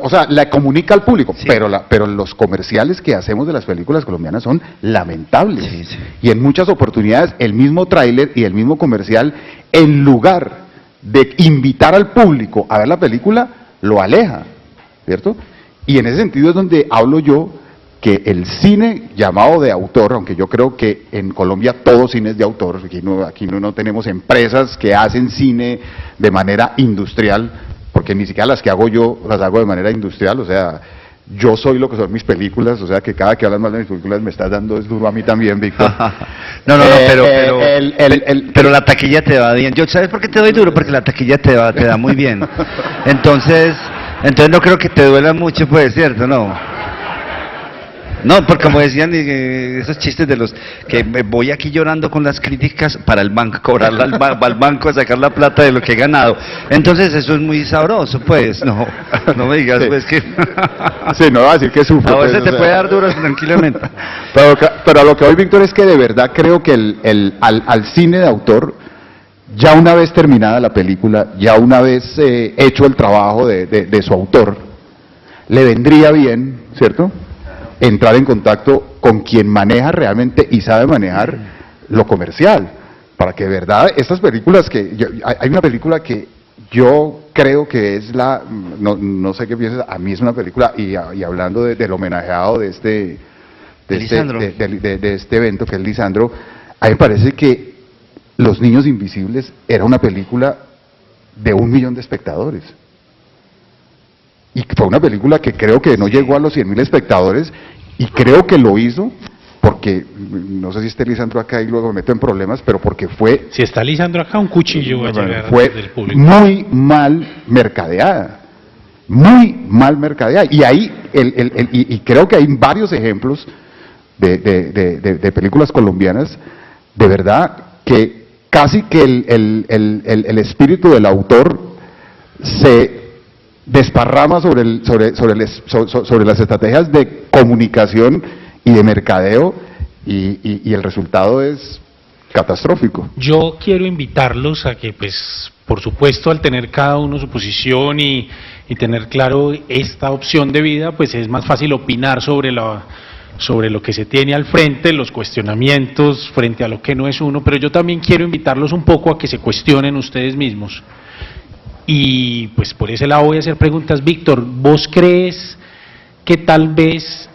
O sea, la comunica al público, sí. pero los comerciales que hacemos de las películas colombianas son lamentables. Sí, sí. Y en muchas oportunidades el mismo tráiler y el mismo comercial, en lugar de invitar al público a ver la película, lo aleja, ¿cierto? Y en ese sentido es donde hablo yo que el cine llamado de autor, aunque yo creo que en Colombia todo cine es de autor, aquí no tenemos empresas que hacen cine de manera industrial, porque ni siquiera las que hago yo las hago de manera industrial, o sea, yo soy lo que son mis películas, o sea que cada que hablas mal de mis películas me estás dando es duro a mí también, Víctor. Pero la taquilla te va bien. ¿Sabes por qué te doy duro? Porque la taquilla te da muy bien. Entonces no creo que te duela mucho, pues, ¿cierto? No, porque como decían esos chistes de los que me voy aquí llorando con las críticas para el banco, cobrarla al banco, sacar la plata de lo que he ganado. Entonces eso es muy sabroso, pues, no me digas, sí. Pues que... Sí, no va a decir que sufro. A veces pues, te puede dar duro tranquilamente. Pero a lo que voy, Víctor, es que de verdad creo que al cine de autor, ya una vez terminada la película, ya una vez hecho el trabajo de su autor, le vendría bien, ¿cierto?, entrar en contacto con quien maneja realmente y sabe manejar lo comercial, para que de verdad estas películas hay una película que yo creo que es no sé qué piensas, a mí es una película, y hablando del homenajeado de este evento, que es Lisandro, a mí me parece que Los Niños Invisibles era una película de 1 millón de espectadores. Y fue una película que creo que no llegó a los 100.000 espectadores, y creo que lo hizo porque, no sé si esté Lisandro acá y luego me meto en problemas, pero porque fue... Si está Lisandro acá, un cuchillo va a llegar del público. Muy mal mercadeada, y ahí, y creo que hay varios ejemplos de películas colombianas, de verdad, que casi que el espíritu del autor se desparrama sobre las estrategias de comunicación y de mercadeo, y el resultado es catastrófico. Yo quiero invitarlos a que, pues, por supuesto, al tener cada uno su posición y tener claro esta opción de vida, pues es más fácil opinar sobre lo que se tiene al frente, los cuestionamientos frente a lo que no es uno, pero yo también quiero invitarlos un poco a que se cuestionen ustedes mismos. Y pues por ese lado voy a hacer preguntas. Víctor, ¿vos crees que tal vez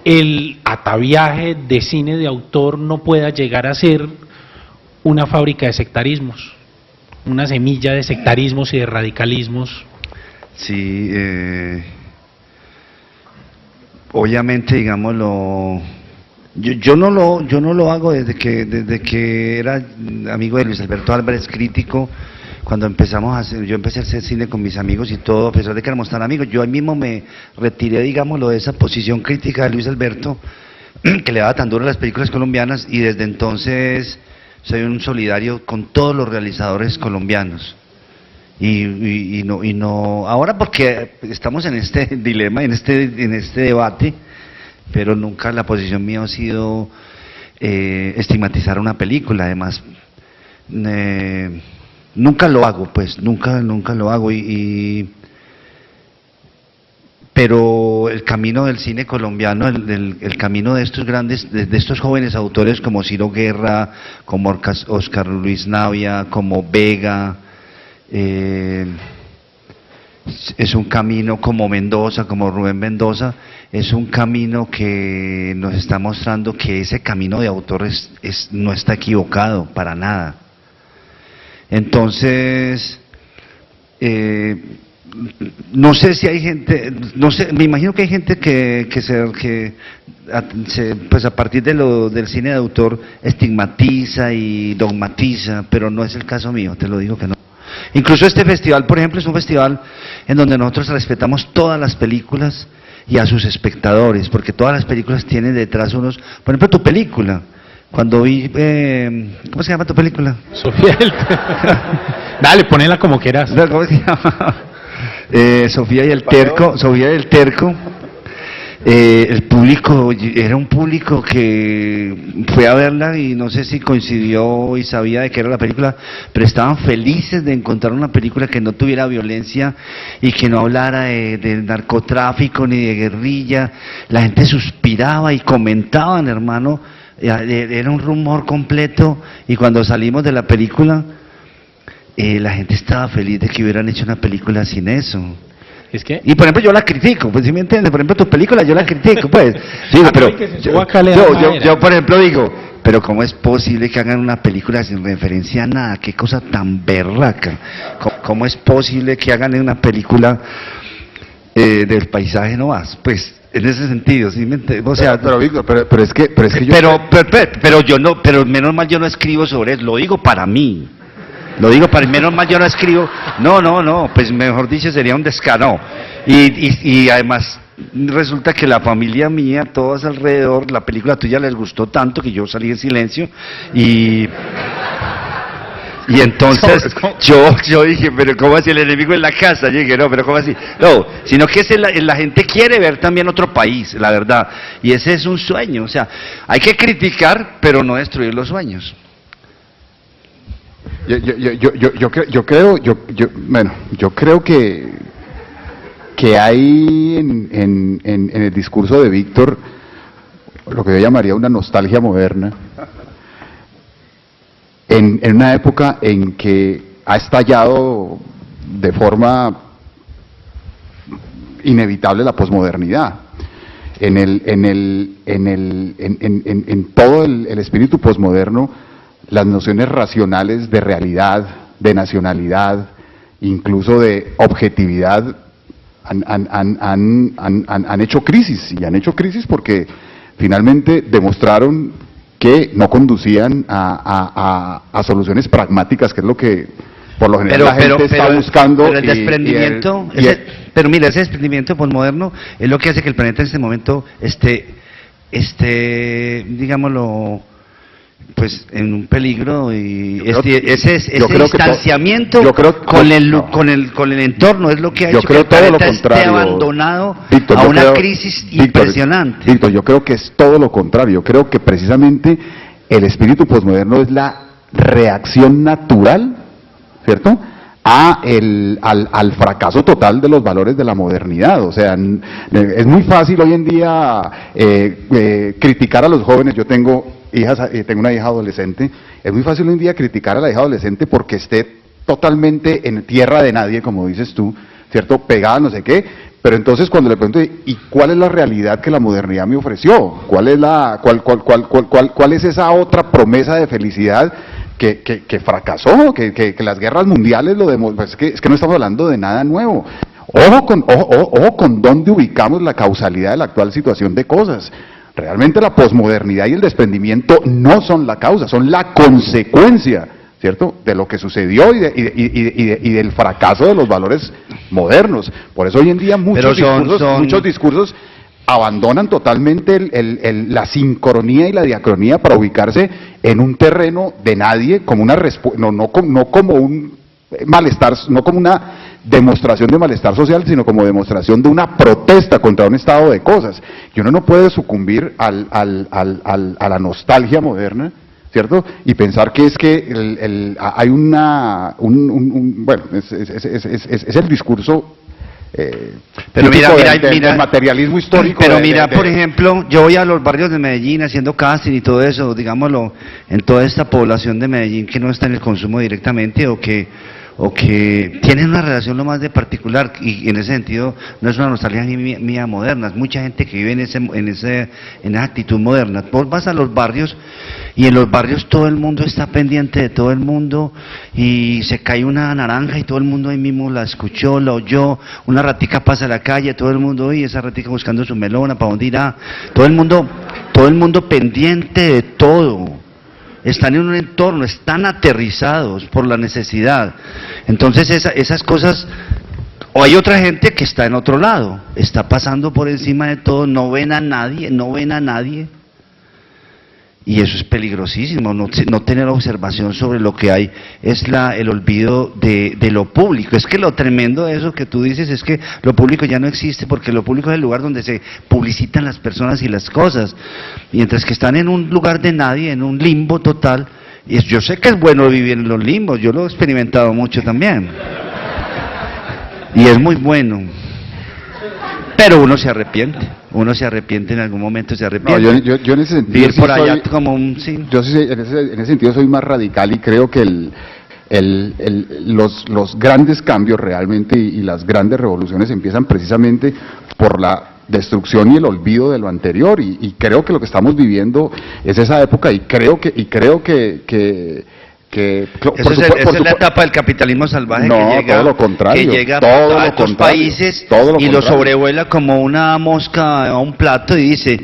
el ataviaje de cine de autor no pueda llegar a ser una fábrica de sectarismos, una semilla de sectarismos y de radicalismos? Sí, obviamente, digámoslo, yo no lo hago desde que era amigo de Luis Alberto Álvarez, crítico, cuando empezamos a hacer, yo empecé a hacer cine con mis amigos y todo, a pesar de que éramos tan amigos, yo ahí mismo me retiré, digámoslo, de esa posición crítica de Luis Alberto, que le daba tan duro a las películas colombianas, y desde entonces soy un solidario con todos los realizadores colombianos. Y no, ahora porque estamos en este dilema, en este debate, pero nunca la posición mía ha sido estigmatizar una película, además. Nunca lo hago, pues, nunca lo hago, pero el camino del cine colombiano, el camino de estos grandes, de estos jóvenes autores como Ciro Guerra, como Oscar Luis Navia, como Vega, es un camino como Mendoza, como Rubén Mendoza, es un camino que nos está mostrando que ese camino de autores no está equivocado para nada. Entonces, no sé si hay gente, no sé, me imagino que hay gente que pues a partir del cine de autor estigmatiza y dogmatiza, pero no es el caso mío, te lo digo que no. Incluso este festival, por ejemplo, es un festival en donde nosotros respetamos todas las películas y a sus espectadores, porque todas las películas tienen detrás unos, por ejemplo, tu película. Cuando vi, ¿cómo se llama tu película? Sofía del Terco. Dale, ponela como quieras. ¿Cómo se llama? Sofía y el Terco. Sofía y el Terco. El público, era un público que fue a verla y no sé si coincidió y sabía de qué era la película, pero estaban felices de encontrar una película que no tuviera violencia y que no hablara de narcotráfico ni de guerrilla. La gente suspiraba y comentaban, hermano. Era un rumor completo, y cuando salimos de la película la gente estaba feliz de que hubieran hecho una película sin eso. Es que, y por ejemplo yo la critico, pues, ¿sí me entiendes? Por ejemplo tu película yo la critico, pues sí, pero yo por ejemplo digo, pero ¿cómo es posible que hagan una película sin referencia a nada? Qué cosa tan berraca. ¿Cómo es posible que hagan una película del paisaje no más? Pues en ese sentido, ¿sí me entiendes? O sea, pero Víctor, pero es que yo pero yo no, pero menos mal yo no escribo sobre eso, lo digo para mí. Lo digo para menos mal yo no escribo, no, pues mejor dicho sería un descaro. Y además resulta que la familia mía, todos alrededor, la película tuya les gustó tanto que yo salí en silencio y entonces yo dije, pero ¿cómo así el enemigo en la casa? Yo dije, no, pero ¿cómo así? No, sino que la gente quiere ver también otro país, la verdad, y ese es un sueño, o sea, hay que criticar, pero no destruir los sueños. Yo creo que hay en el discurso de Víctor lo que yo llamaría una nostalgia moderna, en una época en que ha estallado de forma inevitable la posmodernidad. En todo el espíritu posmoderno, las nociones racionales de realidad, de nacionalidad, incluso de objetividad, han hecho crisis, y han hecho crisis porque finalmente demostraron que no conducían a soluciones pragmáticas, que es lo que por lo general la gente está buscando. Pero el desprendimiento, pero mira, ese desprendimiento posmoderno es lo que hace que el planeta en este momento esté, digámoslo, pues en un peligro, y ese distanciamiento con el entorno es lo que ha hecho que el planeta esté abandonado, Víctor, a una crisis impresionante. Víctor, yo creo que es todo lo contrario. Yo creo que precisamente el espíritu posmoderno es la reacción natural, ¿cierto?, al fracaso total de los valores de la modernidad. O sea, es muy fácil hoy en día criticar a los jóvenes. Yo tengo una hija adolescente. Es muy fácil hoy en día criticar a la hija adolescente porque esté totalmente en tierra de nadie, como dices tú, ¿cierto?, pegada, no sé qué. Pero entonces cuando le pregunto, ¿y cuál es la realidad que la modernidad me ofreció? ¿Cuál es esa otra promesa de felicidad que fracasó, que las guerras mundiales lo demuestran? Es que no estamos hablando de nada nuevo. Ojo con dónde ubicamos la causalidad de la actual situación de cosas. Realmente la posmodernidad y el desprendimiento no son la causa, son la consecuencia, ¿cierto?, de lo que sucedió y del fracaso de los valores modernos. Por eso hoy en día muchos discursos abandonan totalmente la sincronía y la diacronía para ubicarse en un terreno de nadie, como una no como un malestar, no como una demostración de malestar social, sino como demostración de una protesta contra un estado de cosas. Y uno no puede sucumbir a la nostalgia moderna, ¿cierto? Y pensar que es que hay bueno, es el discurso pero mira, el materialismo histórico. Pero por ejemplo, yo voy a los barrios de Medellín haciendo casting y todo eso, digámoslo, en toda esta población de Medellín que no está en el consumo directamente o que tienen una relación lo más de particular, y en ese sentido no es una nostalgia ni mía moderna, es mucha gente que vive en esa actitud moderna. Vos vas a los barrios y en los barrios todo el mundo está pendiente de todo el mundo, y se cae una naranja y todo el mundo ahí mismo la escuchó, la oyó, una ratica pasa a la calle, todo el mundo, y esa ratica buscando su melona, ¿para dónde irá? Todo el mundo pendiente de todo. Están en un entorno, están aterrizados por la necesidad. Entonces esas cosas, o hay otra gente que está en otro lado, está pasando por encima de todo, no ven a nadie, y eso es peligrosísimo, no tener observación sobre lo que hay, es el olvido de lo público. Es que lo tremendo de eso que tú dices es que lo público ya no existe, porque lo público es el lugar donde se publicitan las personas y las cosas, mientras que están en un lugar de nadie, en un limbo total. Y yo sé que es bueno vivir en los limbos, yo lo he experimentado mucho también, y es muy bueno. Pero uno se arrepiente en algún momento, se arrepiente. No, yo en ese sentido por allá como un... Sí. Yo sí, en ese sentido soy más radical, y creo que los grandes cambios realmente y las grandes revoluciones empiezan precisamente por la destrucción y el olvido de lo anterior, y creo que lo que estamos viviendo es esa época, y creo que esa es la etapa del capitalismo salvaje, no, que llega, todo lo contrario, que llega a otros países y lo sobrevuela como una mosca a un plato y dice: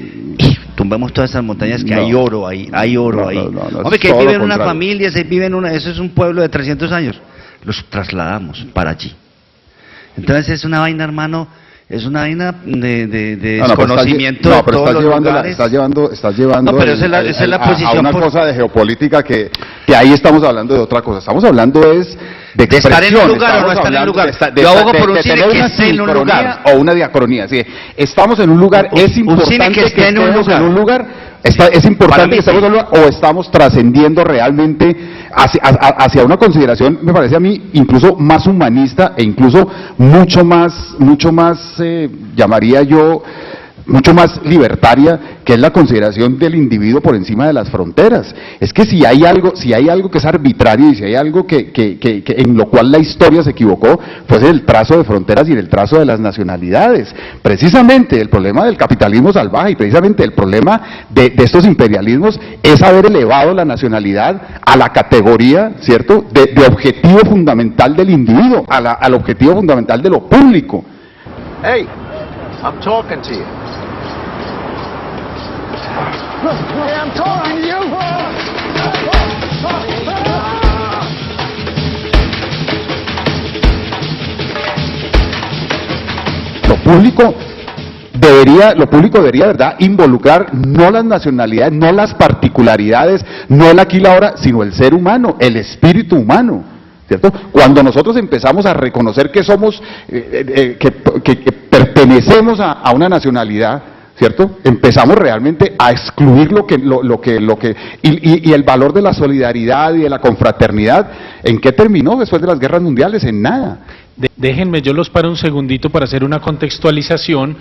tumbemos todas esas montañas que hay oro ahí, hay oro ahí. Hombre, que ahí viven unas familias, ahí viven eso es un pueblo de 300 años, los trasladamos para allí. Entonces es una vaina, hermano, es una vaina de desconocimiento de todos los lugares. Estás llevando no, pero esa es la posición a una cosa de geopolítica que ahí estamos hablando de otra cosa. Estamos hablando de estar en un lugar o no estar en un lugar. Yo abogo por un cine que esté en un lugar. O una diacronía. ¿Sí? Estamos en un lugar, es importante que estemos en un lugar. Es importante que estemos en un lugar, o estamos trascendiendo realmente hacia una consideración, me parece a mí, incluso más humanista e incluso mucho más llamaría yo, mucho más libertaria, que es la consideración del individuo por encima de las fronteras. Es que si hay algo que es arbitrario, y si hay algo que en lo cual la historia se equivocó, pues el trazo de fronteras y el trazo de las nacionalidades. Precisamente el problema del capitalismo salvaje y precisamente el problema de estos imperialismos es haber elevado la nacionalidad a la categoría, ¿cierto?, de objetivo fundamental del individuo, al objetivo fundamental de lo público. Hey, I'm talking to you. Hey, I'm calling you. Lo público debería, ¿verdad?, involucrar no las nacionalidades, no las particularidades, no el aquí y la ahora, sino el ser humano, el espíritu humano, ¿cierto? Cuando nosotros empezamos a reconocer que somos, que pertenecemos a una nacionalidad, ¿cierto?, empezamos realmente a excluir y el valor de la solidaridad y de la confraternidad. ¿En qué terminó después de las guerras mundiales? En nada. Déjenme, yo los paro un segundito para hacer una contextualización,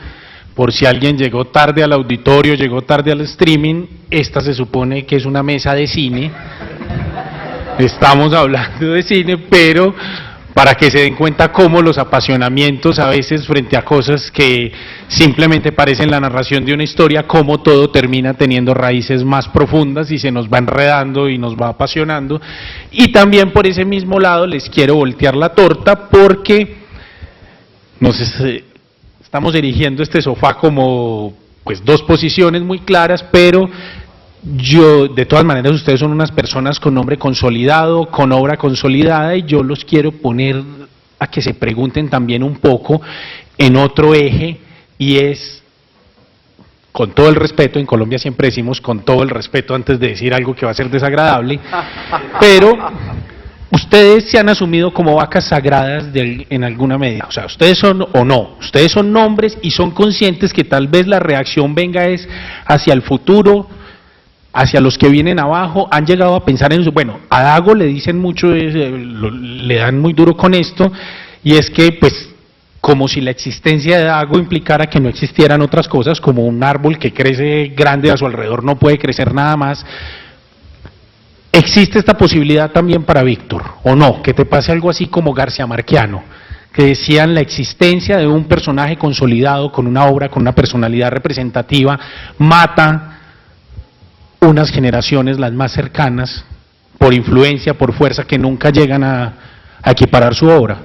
por si alguien llegó tarde al auditorio, llegó tarde al streaming. Esta se supone que es una mesa de cine, estamos hablando de cine, pero para que se den cuenta cómo los apasionamientos a veces frente a cosas que simplemente parecen la narración de una historia, cómo todo termina teniendo raíces más profundas y se nos va enredando y nos va apasionando. Y también por ese mismo lado les quiero voltear la torta, porque estamos erigiendo este sofá como pues dos posiciones muy claras, pero de todas maneras, ustedes son unas personas con nombre consolidado, con obra consolidada, y yo los quiero poner a que se pregunten también un poco en otro eje, y es, con todo el respeto, en Colombia siempre decimos con todo el respeto antes de decir algo que va a ser desagradable, pero ustedes se han asumido como vacas sagradas en alguna medida. O sea, ustedes son o no, ustedes son nombres y son conscientes que tal vez la reacción venga es hacia el futuro, hacia los que vienen abajo. Han llegado a pensar en eso. Bueno, a Dago le dicen mucho, le dan muy duro con esto, y es que pues como si la existencia de Dago implicara que no existieran otras cosas, como un árbol que crece grande a su alrededor no puede crecer nada más. ¿Existe esta posibilidad también para Víctor, o no? Que te pase algo así como García Marquiano, que decían la existencia de un personaje consolidado, con una obra, con una personalidad representativa, mata unas generaciones, las más cercanas, por influencia, por fuerza, que nunca llegan a equiparar su obra.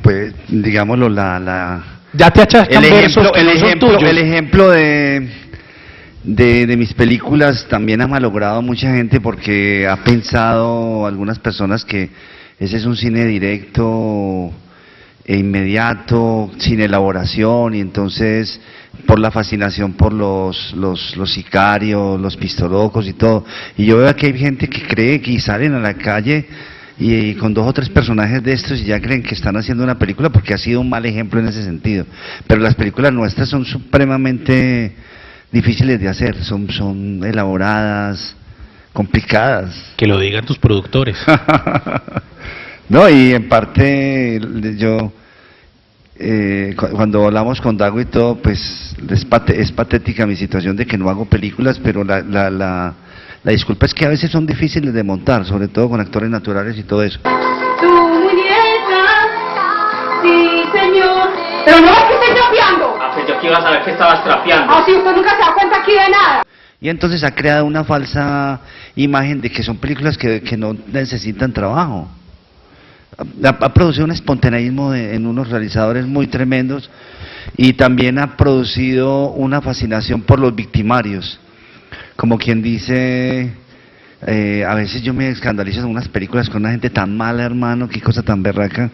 Pues, digámoslo, ya te achascan versos que no son tuyos. El ejemplo de mis películas también ha malogrado a mucha gente, porque ha pensado algunas personas que ese es un cine directo e inmediato, sin elaboración, y entonces por la fascinación por los sicarios, los pistolocos y todo. Y yo veo que hay gente que cree que salen a la calle y con 2 o 3 personajes de estos y ya creen que están haciendo una película, porque ha sido un mal ejemplo en ese sentido. Pero las películas nuestras son supremamente difíciles de hacer, son elaboradas, complicadas. Que lo digan tus productores. No, y en parte yo, cuando hablamos con Dago y todo, pues es patética mi situación de que no hago películas, pero la disculpa es que a veces son difíciles de montar, sobre todo con actores naturales y todo eso. Tu muñeca, sí señor. Pero no es que estoy trapeando. Ah, pues yo que iba a saber que estabas trapeando. Ah, sí, usted nunca se da cuenta aquí de nada. Y entonces ha creado una falsa imagen de que son películas que no necesitan trabajo. Ha producido un espontaneísmo en unos realizadores muy tremendos, y también ha producido una fascinación por los victimarios. Como quien dice, a veces yo me escandalizo en unas películas con una gente tan mala, hermano, qué cosa tan berraca,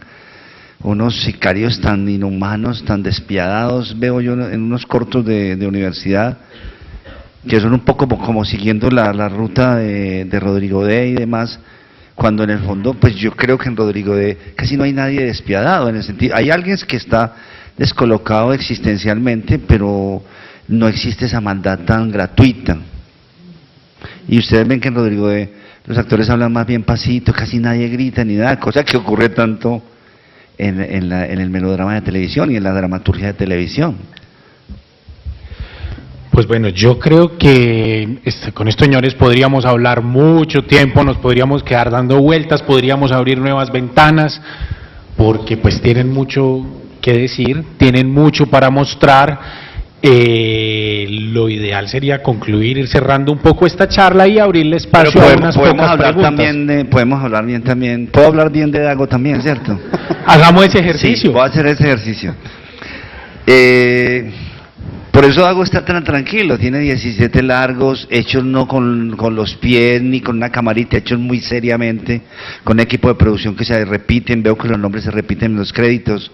unos sicarios tan inhumanos, tan despiadados, veo yo en unos cortos de universidad, que son un poco como siguiendo la ruta de Rodrigo D. y demás, cuando en el fondo, pues yo creo que en Rodrigo D. casi no hay nadie despiadado, en el sentido, hay alguien que está descolocado existencialmente, pero no existe esa maldad tan gratuita. Y ustedes ven que en Rodrigo D. los actores hablan más bien pasito, casi nadie grita ni nada, cosa que ocurre tanto en el melodrama de televisión y en la dramaturgia de televisión. Pues bueno, yo creo que con estos señores podríamos hablar mucho tiempo, nos podríamos quedar dando vueltas, podríamos abrir nuevas ventanas, porque pues tienen mucho que decir, tienen mucho para mostrar. Lo ideal sería concluir, ir cerrando un poco esta charla y abrirle espacio a unas pocas preguntas. Podemos hablar bien también, puedo hablar bien de Dago también, ¿cierto? Hagamos ese ejercicio. Sí, voy a hacer ese ejercicio. Por eso Dago está tan tranquilo, tiene 17 largos, hechos no con los pies ni con una camarita, hechos muy seriamente, con un equipo de producción que se repiten, veo que los nombres se repiten en los créditos.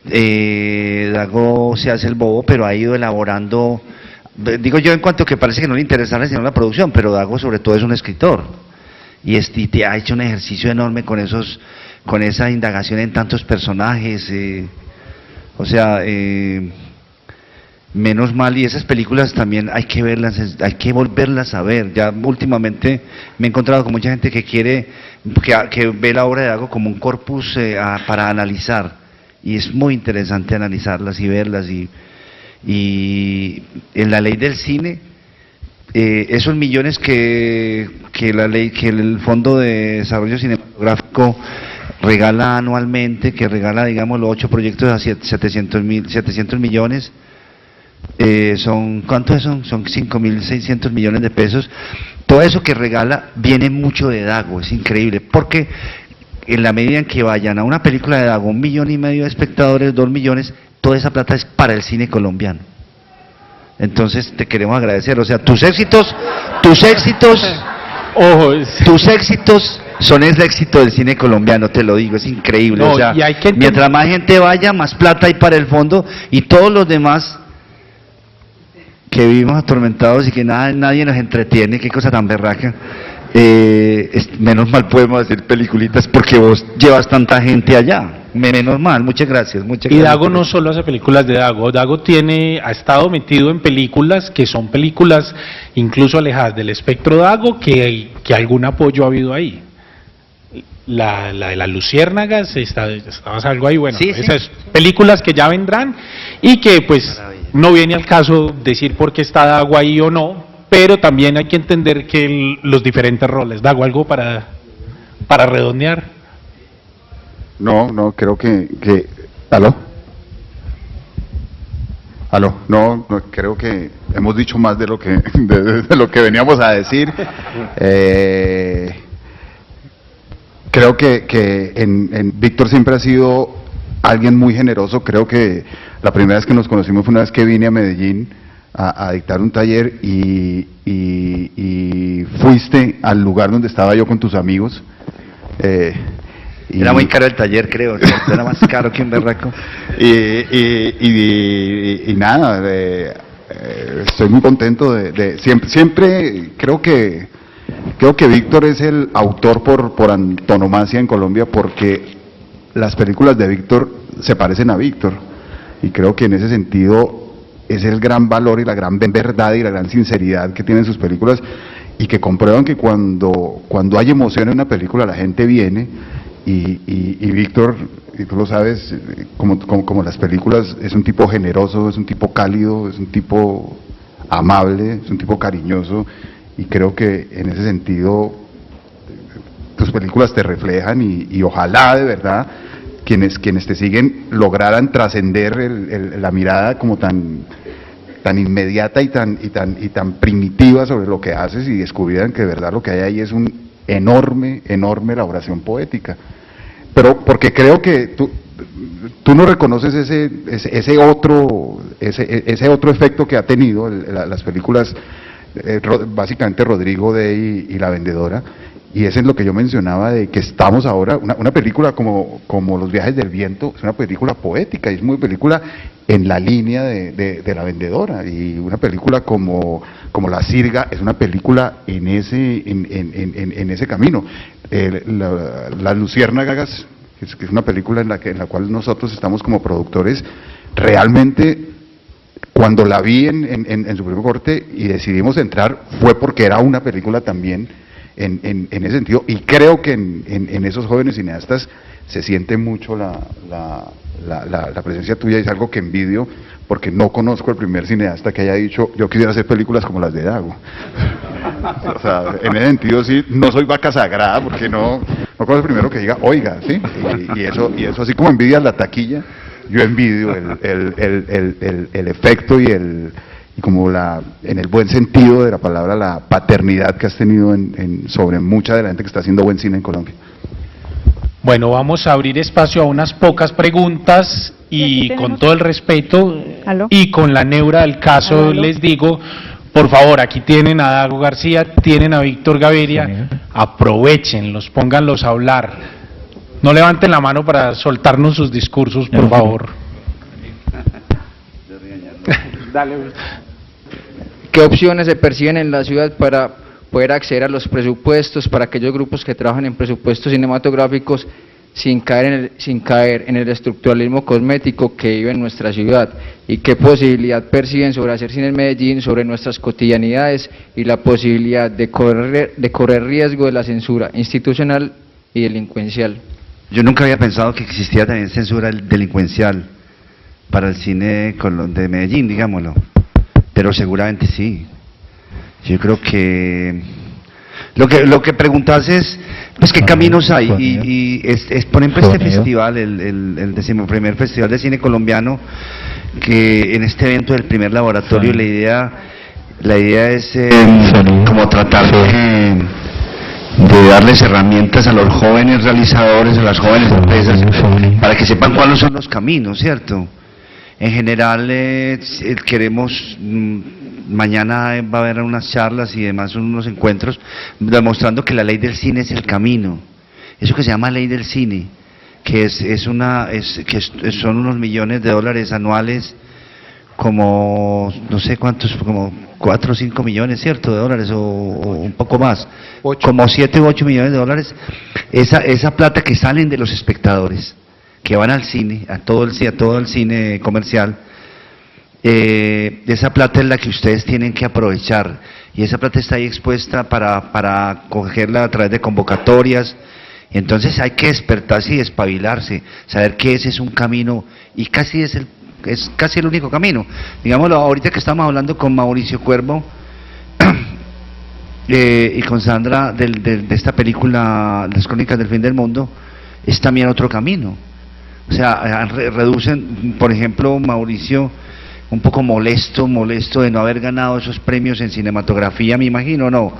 Dago se hace el bobo, pero ha ido elaborando, digo yo en cuanto que parece que no le interesa sino la producción, pero Dago sobre todo es un escritor, y ha hecho un ejercicio enorme con esa indagación en tantos personajes, menos mal, y esas películas también hay que verlas, hay que volverlas a ver. Ya últimamente me he encontrado con mucha gente que ve la obra de Dago como un corpus para analizar, y es muy interesante analizarlas y verlas, y en la ley del cine, esos millones que el Fondo de Desarrollo Cinematográfico regala anualmente, que regala, digamos, los 8 proyectos a 700 millones, ¿cuántos son? Son 5.600 millones de pesos. Todo eso que regala viene mucho de Dago, es increíble, porque en la medida en que vayan a una película de Dago 1,5 millones de espectadores, 2 millones, toda esa plata es para el cine colombiano. Entonces te queremos agradecer, o sea, tus éxitos son el éxito del cine colombiano, te lo digo, es increíble. No, o sea, y hay que mientras más gente vaya, más plata hay para el fondo, y todos los demás que vivimos atormentados y que nadie nos entretiene, qué cosa tan berraca. Menos mal podemos hacer peliculitas porque vos llevas tanta gente allá. Menos mal, muchas gracias. Y Dago no solo hace películas de Dago, Dago ha estado metido en películas que son películas incluso alejadas del espectro Dago, que algún apoyo ha habido ahí. La de las Luciérnagas, estabas algo ahí, bueno, sí, esas películas que ya vendrán y que pues no viene al caso decir por qué está Dago ahí o no, pero también hay que entender que los diferentes roles. Dago, ¿algo para redondear? No, creo que ¿aló? No, creo que hemos dicho más de lo que de lo que veníamos a decir. Creo que en Víctor siempre ha sido alguien muy generoso. Creo que la primera vez que nos conocimos fue una vez que vine a Medellín a dictar un taller y fuiste al lugar donde estaba yo con tus amigos. Era muy caro el taller, creo, era más caro que un berraco. Y nada, estoy muy contento de siempre creo que Víctor es el autor por antonomasia en Colombia, porque las películas de Víctor se parecen a Víctor, y creo que en ese sentido es el gran valor y la gran verdad y la gran sinceridad que tienen sus películas, y que comprueban que cuando hay emoción en una película la gente viene. Y Víctor, y tú lo sabes, como las películas, es un tipo generoso, es un tipo cálido, es un tipo amable, es un tipo cariñoso, y creo que en ese sentido tus películas te reflejan, y ojalá de verdad quienes te siguen lograran trascender la mirada como tan inmediata y tan primitiva sobre lo que haces, y descubrieran que de verdad lo que hay ahí es un enorme elaboración poética. Pero porque creo que tú no reconoces ese otro efecto que ha tenido las películas, básicamente Rodrigo Dey y La Vendedora, y eso es lo que yo mencionaba, de que estamos ahora, una película como Los Viajes del Viento es una película poética, y es muy película en la línea de La Vendedora, y una película como La Sirga es una película en ese camino. Las Luciérnagas, que es una película en la cual nosotros estamos como productores, realmente cuando la vi en su primer corte y decidimos entrar, fue porque era una película también en ese sentido, y creo que en esos jóvenes cineastas se siente mucho la presencia tuya, y es algo que envidio, porque no conozco el primer cineasta que haya dicho yo quisiera hacer películas como las de Dago. O sea, en ese sentido sí, no soy vaca sagrada, porque no conozco el primero que diga oiga, ¿sí? Y eso así como envidias la taquilla, yo envidio el efecto y como en el buen sentido de la palabra, la paternidad que has tenido sobre mucha de la gente que está haciendo buen cine en Colombia. Bueno, vamos a abrir espacio a unas pocas preguntas, y con todo el respeto y con la neura del caso les digo, por favor, aquí tienen a Dago García, tienen a Víctor Gaviria, aprovechenlos, pónganlos a hablar, no levanten la mano para soltarnos sus discursos, por favor. Dale. ¿Qué opciones se perciben en la ciudad para poder acceder a los presupuestos para aquellos grupos que trabajan en presupuestos cinematográficos sin caer en el estructuralismo cosmético que vive en nuestra ciudad? ¿Y qué posibilidad perciben sobre hacer cine en Medellín, sobre nuestras cotidianidades y la posibilidad de correr riesgo de la censura institucional y delincuencial? Yo nunca había pensado que existía también censura delincuencial para el cine de Medellín, digámoslo, pero seguramente sí. Yo creo que lo que preguntas es, pues, qué caminos hay, y por ejemplo este festival, el 11º Festival de Cine Colombiano, que en este evento del primer laboratorio la idea es como tratar de darles herramientas a los jóvenes realizadores, a las jóvenes empresas, para que sepan cuáles son los caminos, ¿cierto? En general queremos, mañana va a haber unas charlas y demás, unos encuentros, demostrando que la ley del cine es el camino. Eso que se llama ley del cine, que son unos millones de dólares anuales, como no sé cuántos, como 4 o 5 millones, ¿cierto?, de dólares, o un poco más, 8. Como 7 u 8 millones de dólares, esa plata que salen de los espectadores, que van al cine, a todo el cine comercial, esa plata es la que ustedes tienen que aprovechar, y esa plata está ahí expuesta para cogerla a través de convocatorias. Entonces hay que despertarse y despabilarse, saber que ese es un camino, y es casi el único camino. Digámoslo, ahorita que estamos hablando con Mauricio Cuervo y con Sandra de esta película, Las Crónicas del Fin del Mundo, es también otro camino. O sea, reducen, por ejemplo, Mauricio, un poco molesto de no haber ganado esos premios en cinematografía, me imagino, ¿no?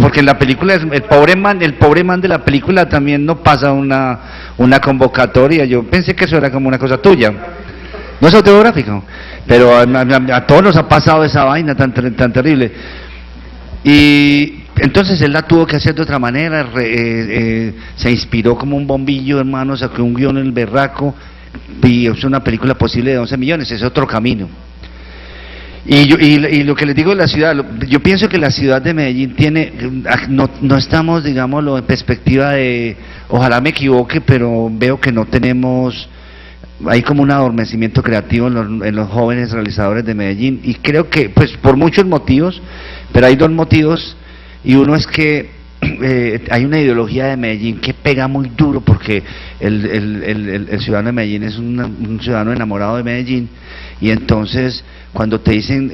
Porque en la película, el pobre man de la película también no pasa una convocatoria. Yo pensé que eso era como una cosa tuya. No es autobiográfico, pero a todos nos ha pasado esa vaina tan terrible. Y entonces él la tuvo que hacer de otra manera, se inspiró como un bombillo, hermano, sacó un guión en el berraco y es una película posible de 11 millones, es otro camino. Y lo que les digo de la ciudad, yo pienso que la ciudad de Medellín tiene, no estamos, digámoslo, en perspectiva de, ojalá me equivoque, pero veo que no tenemos, hay como un adormecimiento creativo en los jóvenes realizadores de Medellín, y creo que, pues por muchos motivos, pero hay 2 motivos, y uno es que hay una ideología de Medellín que pega muy duro, porque el ciudadano de Medellín es un ciudadano enamorado de Medellín, y entonces cuando te dicen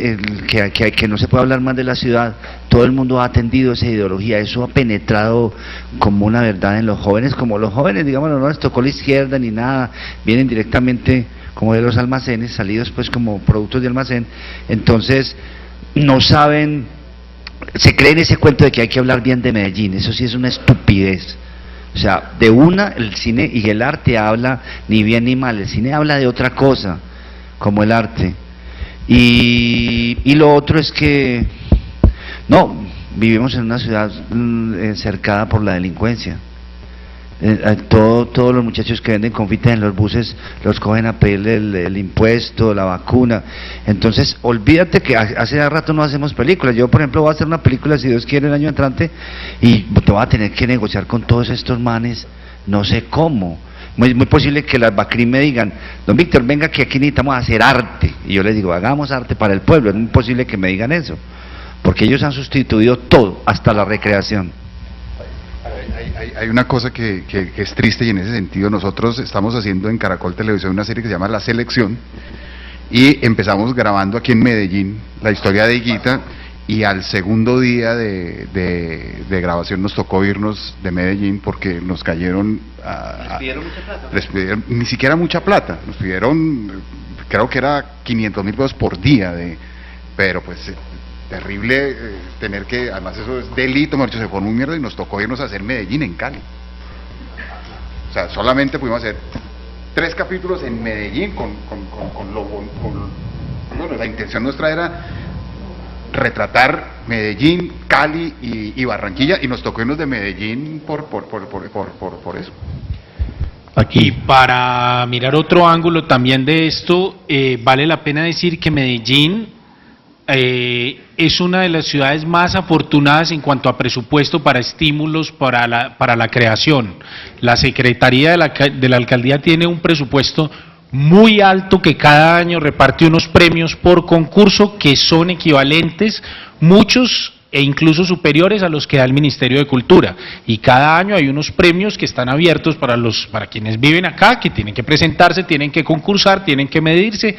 que no se puede hablar más de la ciudad, todo el mundo ha atendido esa ideología, eso ha penetrado como una verdad en los jóvenes, como los jóvenes, digamos, no les tocó la izquierda ni nada, vienen directamente como de los almacenes, salidos pues como productos de almacén, entonces no saben, se creen ese cuento de que hay que hablar bien de Medellín, eso sí es una estupidez. O sea, el cine y el arte habla ni bien ni mal, el cine habla de otra cosa, como el arte. Y lo otro es que, no, vivimos en una ciudad cercada por la delincuencia. Todos los muchachos que venden confites en los buses los cogen a pedirle el impuesto, la vacuna. Entonces, olvídate que hace rato no hacemos películas. Yo, por ejemplo, voy a hacer una película, si Dios quiere, el año entrante, y te voy a tener que negociar con todos estos manes, no sé cómo. Muy posible que las Bacrim me digan, don Víctor, venga que aquí necesitamos hacer arte. Y yo les digo, hagamos arte para el pueblo. Es muy posible que me digan eso, porque ellos han sustituido todo, hasta la recreación. Hay una cosa que es triste, y en ese sentido nosotros estamos haciendo en Caracol Televisión una serie que se llama La Selección, y empezamos grabando aquí en Medellín la historia de Higuita, y al segundo día de grabación nos tocó irnos de Medellín porque nos cayeron ¿Les pidieron mucha plata? Les pidieron, ni siquiera mucha plata, nos pidieron, creo que era 500.000 pesos por día, pero pues terrible tener que, además eso es delito, mejor dicho, se formó un mierda, y nos tocó irnos a hacer Medellín en Cali. O sea, solamente pudimos hacer 3 capítulos en Medellín bueno, la intención nuestra era retratar Medellín, Cali y Barranquilla, y nos tocó irnos de Medellín por eso. Aquí, para mirar otro ángulo también de esto, vale la pena decir que Medellín es una de las ciudades más afortunadas en cuanto a presupuesto para estímulos para la creación. La Secretaría de la Alcaldía tiene un presupuesto muy alto que cada año reparte unos premios por concurso que son equivalentes, muchos e incluso superiores a los que da el Ministerio de Cultura, y cada año hay unos premios que están abiertos para quienes viven acá, que tienen que presentarse, tienen que concursar, tienen que medirse,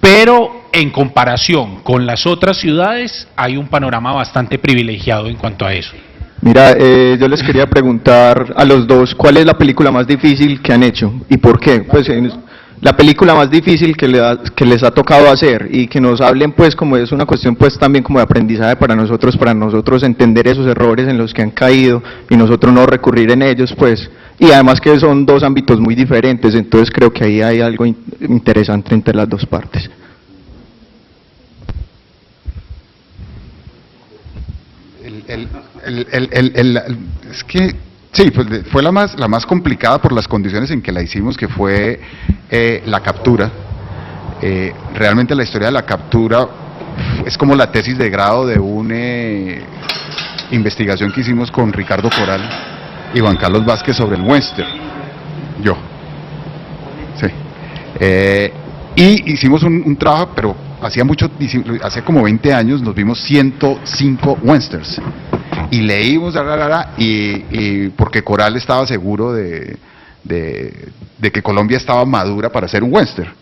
pero en comparación con las otras ciudades hay un panorama bastante privilegiado en cuanto a eso. Mira, yo les quería preguntar a los dos, ¿cuál es la película más difícil que han hecho y por qué? Pues la película más difícil que les ha tocado hacer, y que nos hablen pues como es una cuestión pues también como de aprendizaje para nosotros entender esos errores en los que han caído y nosotros no recurrir en ellos pues, y además que son dos ámbitos muy diferentes, entonces creo que ahí hay algo interesante entre las dos partes. Es que sí, pues fue la más complicada por las condiciones en que la hicimos, que fue la captura. Realmente la historia de la captura es como la tesis de grado de una investigación que hicimos con Ricardo Coral y Juan Carlos Vázquez sobre el western. Yo. Sí. Y hicimos un trabajo, pero hace como 20 años nos vimos 105 westerns. Y leímos, y porque Coral estaba seguro de que Colombia estaba madura para hacer un western.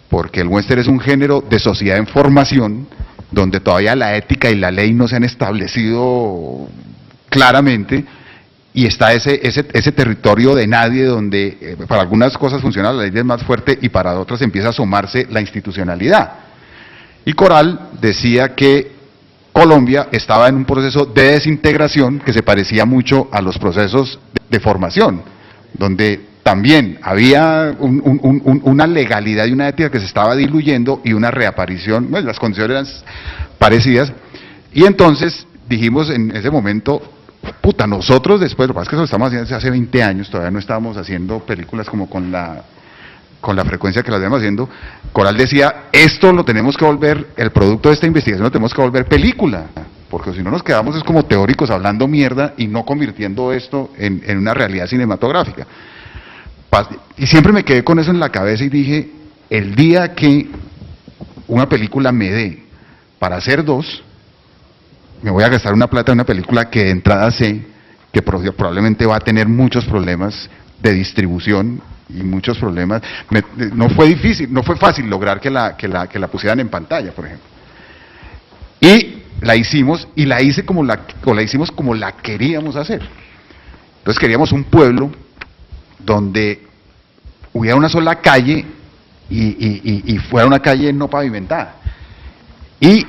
Porque el western es un género de sociedad en formación, donde todavía la ética y la ley no se han establecido claramente, y está ese territorio de nadie donde para algunas cosas funciona la ley es más fuerte y para otras empieza a asomarse la institucionalidad. Y Coral decía que Colombia estaba en un proceso de desintegración que se parecía mucho a los procesos de formación, donde también había una legalidad y una ética que se estaba diluyendo y una reaparición, bueno, las condiciones eran parecidas, y entonces dijimos en ese momento, puta, nosotros después, lo que pasa es que eso lo estamos haciendo hace 20 años, todavía no estábamos haciendo películas como con la frecuencia que las vemos haciendo. Coral decía, esto lo tenemos que volver, el producto de esta investigación lo tenemos que volver película, porque si no nos quedamos es como teóricos hablando mierda y no convirtiendo esto en una realidad cinematográfica. Y siempre me quedé con eso en la cabeza y dije, el día que una película me dé para hacer dos, me voy a gastar una plata en una película que de entrada sé que probablemente va a tener muchos problemas de distribución y muchos problemas. No fue fácil lograr que la pusieran en pantalla, por ejemplo. Y la hicimos, y la hicimos como la queríamos hacer. Entonces queríamos un pueblo donde hubiera una sola calle y fuera una calle no pavimentada. Y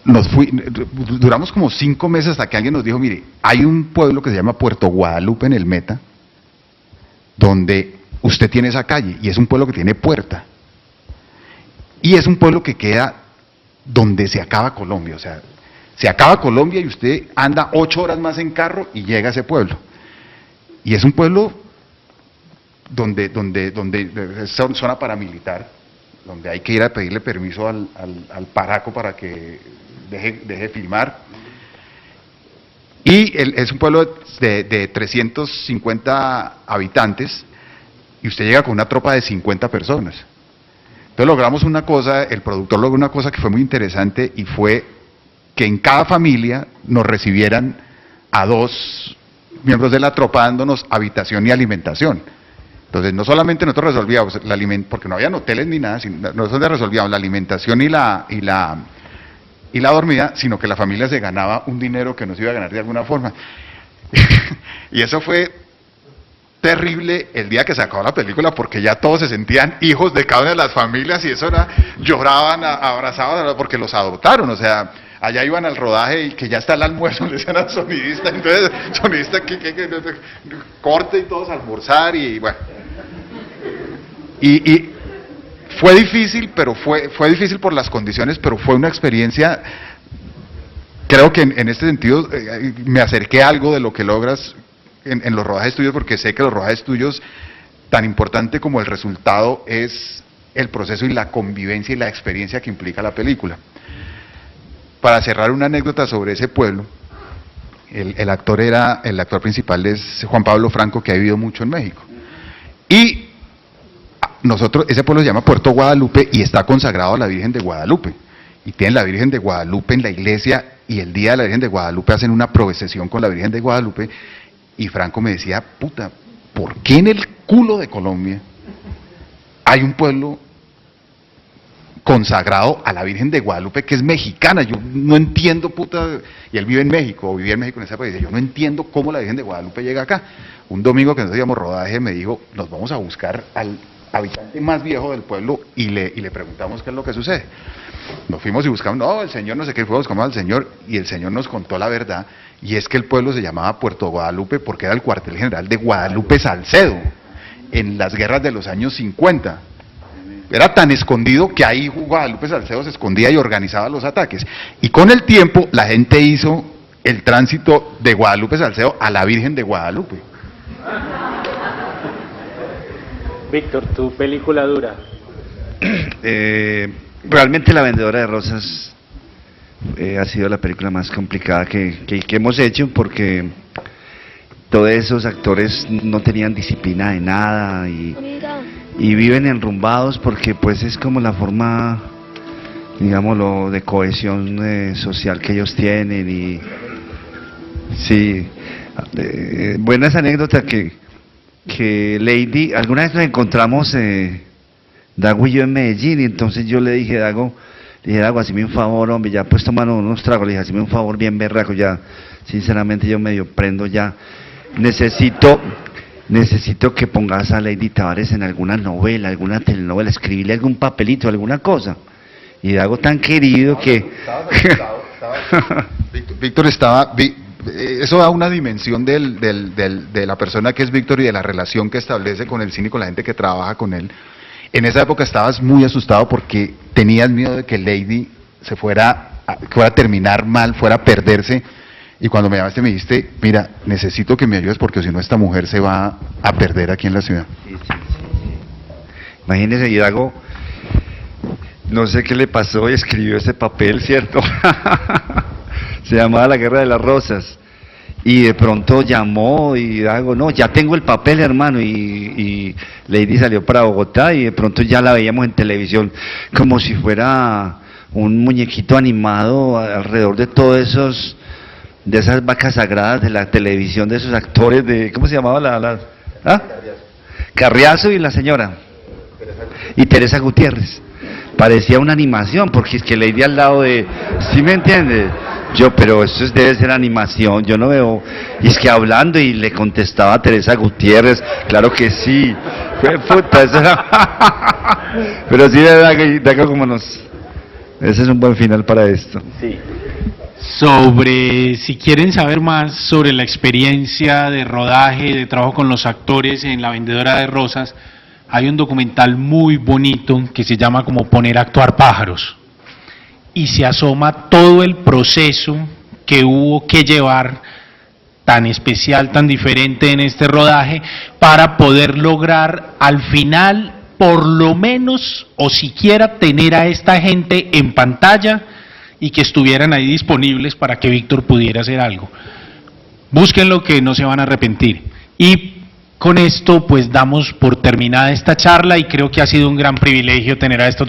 duramos como 5 meses hasta que alguien nos dijo, mire, hay un pueblo que se llama Puerto Guadalupe en el Meta, donde usted tiene esa calle, y es un pueblo que tiene puerta. Y es un pueblo que queda donde se acaba Colombia, o sea, se acaba Colombia y usted anda 8 horas más en carro y llega a ese pueblo. Y es un pueblo donde es zona paramilitar, donde hay que ir a pedirle permiso al paraco para que deje filmar. Y es un pueblo de 350 habitantes, y usted llega con una tropa de 50 personas. Entonces logramos una cosa, el productor logró una cosa que fue muy interesante, y fue que en cada familia nos recibieran a 2 miembros de la tropa dándonos habitación y alimentación. Entonces no solamente nosotros resolvíamos porque no habían hoteles ni nada, nosotros resolvíamos la alimentación y la dormida, sino que la familia se ganaba un dinero que nos iba a ganar de alguna forma. Y eso fue terrible el día que se acabó la película, porque ya todos se sentían hijos de cada una de las familias, y eso era, lloraban, abrazaban, porque los adoptaron, o sea, allá iban al rodaje y que ya está el almuerzo, le decían al sonidista, entonces, sonidista que corte y todos a almorzar, y bueno. Y fue difícil, pero fue difícil por las condiciones, pero fue una experiencia, creo que en este sentido me acerqué a algo de lo que logras en los rodajes tuyos, porque sé que los rodajes tuyos, tan importante como el resultado, es el proceso y la convivencia y la experiencia que implica la película. Para cerrar una anécdota sobre ese pueblo, el actor principal es Juan Pablo Franco, que ha vivido mucho en México. Y ese pueblo se llama Puerto Guadalupe y está consagrado a la Virgen de Guadalupe. Y tienen la Virgen de Guadalupe en la iglesia, y el día de la Virgen de Guadalupe hacen una procesión con la Virgen de Guadalupe. Y Franco me decía, puta, ¿por qué en el culo de Colombia hay un pueblo consagrado a la Virgen de Guadalupe que es mexicana? Yo no entiendo, puta, y él vive en México, o vivía en México en esa época, y yo no entiendo cómo la Virgen de Guadalupe llega acá. Un domingo que nos hacíamos rodaje me dijo, nos vamos a buscar habitante más viejo del pueblo y le preguntamos qué es lo que sucede. Nos fuimos y buscamos, no, el señor no sé qué, buscamos al señor y el señor nos contó la verdad, y es que el pueblo se llamaba Puerto Guadalupe porque era el cuartel general de Guadalupe Salcedo en las guerras de los años 50. Era tan escondido que ahí Guadalupe Salcedo se escondía y organizaba los ataques. Y con el tiempo la gente hizo el tránsito de Guadalupe Salcedo a la Virgen de Guadalupe. Víctor, tu película dura. Realmente La Vendedora de Rosas ha sido la película más complicada que hemos hecho, porque todos esos actores no tenían disciplina de nada y viven enrumbados, porque pues es como la forma, digámoslo, de cohesión social que ellos tienen. Y sí, buenas anécdotas que Lady, alguna vez nos encontramos Dago y yo en Medellín, y entonces yo le dije, Dago, hazme un favor, hombre, ya pues tomando unos tragos, le dije, hazme un favor bien berraco, ya, sinceramente yo medio prendo ya, necesito que pongas a Lady Tavares en alguna novela, alguna telenovela, escribirle algún papelito, alguna cosa. Y Dago tan querido que... Víctor estaba... Eso da una dimensión de la persona que es Víctor y de la relación que establece con el cine y con la gente que trabaja con él. En esa época estabas muy asustado porque tenías miedo de que Lady fuera a terminar mal, fuera a perderse. Y cuando me llamaste me dijiste, mira, necesito que me ayudes porque si no esta mujer se va a perder aquí en la ciudad. Sí. Imagínese, Dago, no sé qué le pasó y escribió ese papel, ¿cierto? Se llamaba La Guerra de las Rosas. Y de pronto llamó y Dago, no, ya tengo el papel, hermano, y Lady salió para Bogotá y de pronto ya la veíamos en televisión como si fuera un muñequito animado alrededor de todos de esas vacas sagradas de la televisión, de esos actores de, ¿cómo se llamaba Carriazo y la señora, y Teresa Gutiérrez. Parecía una animación, porque es que Lady al lado de, ¿sí me entiendes? Yo, pero eso debe ser animación, yo no veo, y es que hablando y le contestaba a Teresa Gutiérrez, claro que sí, puta, eso era... pero sí, de acá como ese es un buen final para esto. Sí. Si quieren saber más sobre la experiencia de rodaje, de trabajo con los actores en La Vendedora de Rosas, hay un documental muy bonito que se llama como Poner a actuar pájaros, y se asoma todo el proceso que hubo que llevar, tan especial, tan diferente en este rodaje, para poder lograr al final, por lo menos, o siquiera tener a esta gente en pantalla y que estuvieran ahí disponibles para que Víctor pudiera hacer algo. Búsquenlo, que no se van a arrepentir. Y con esto pues damos por terminada esta charla, y creo que ha sido un gran privilegio tener a estos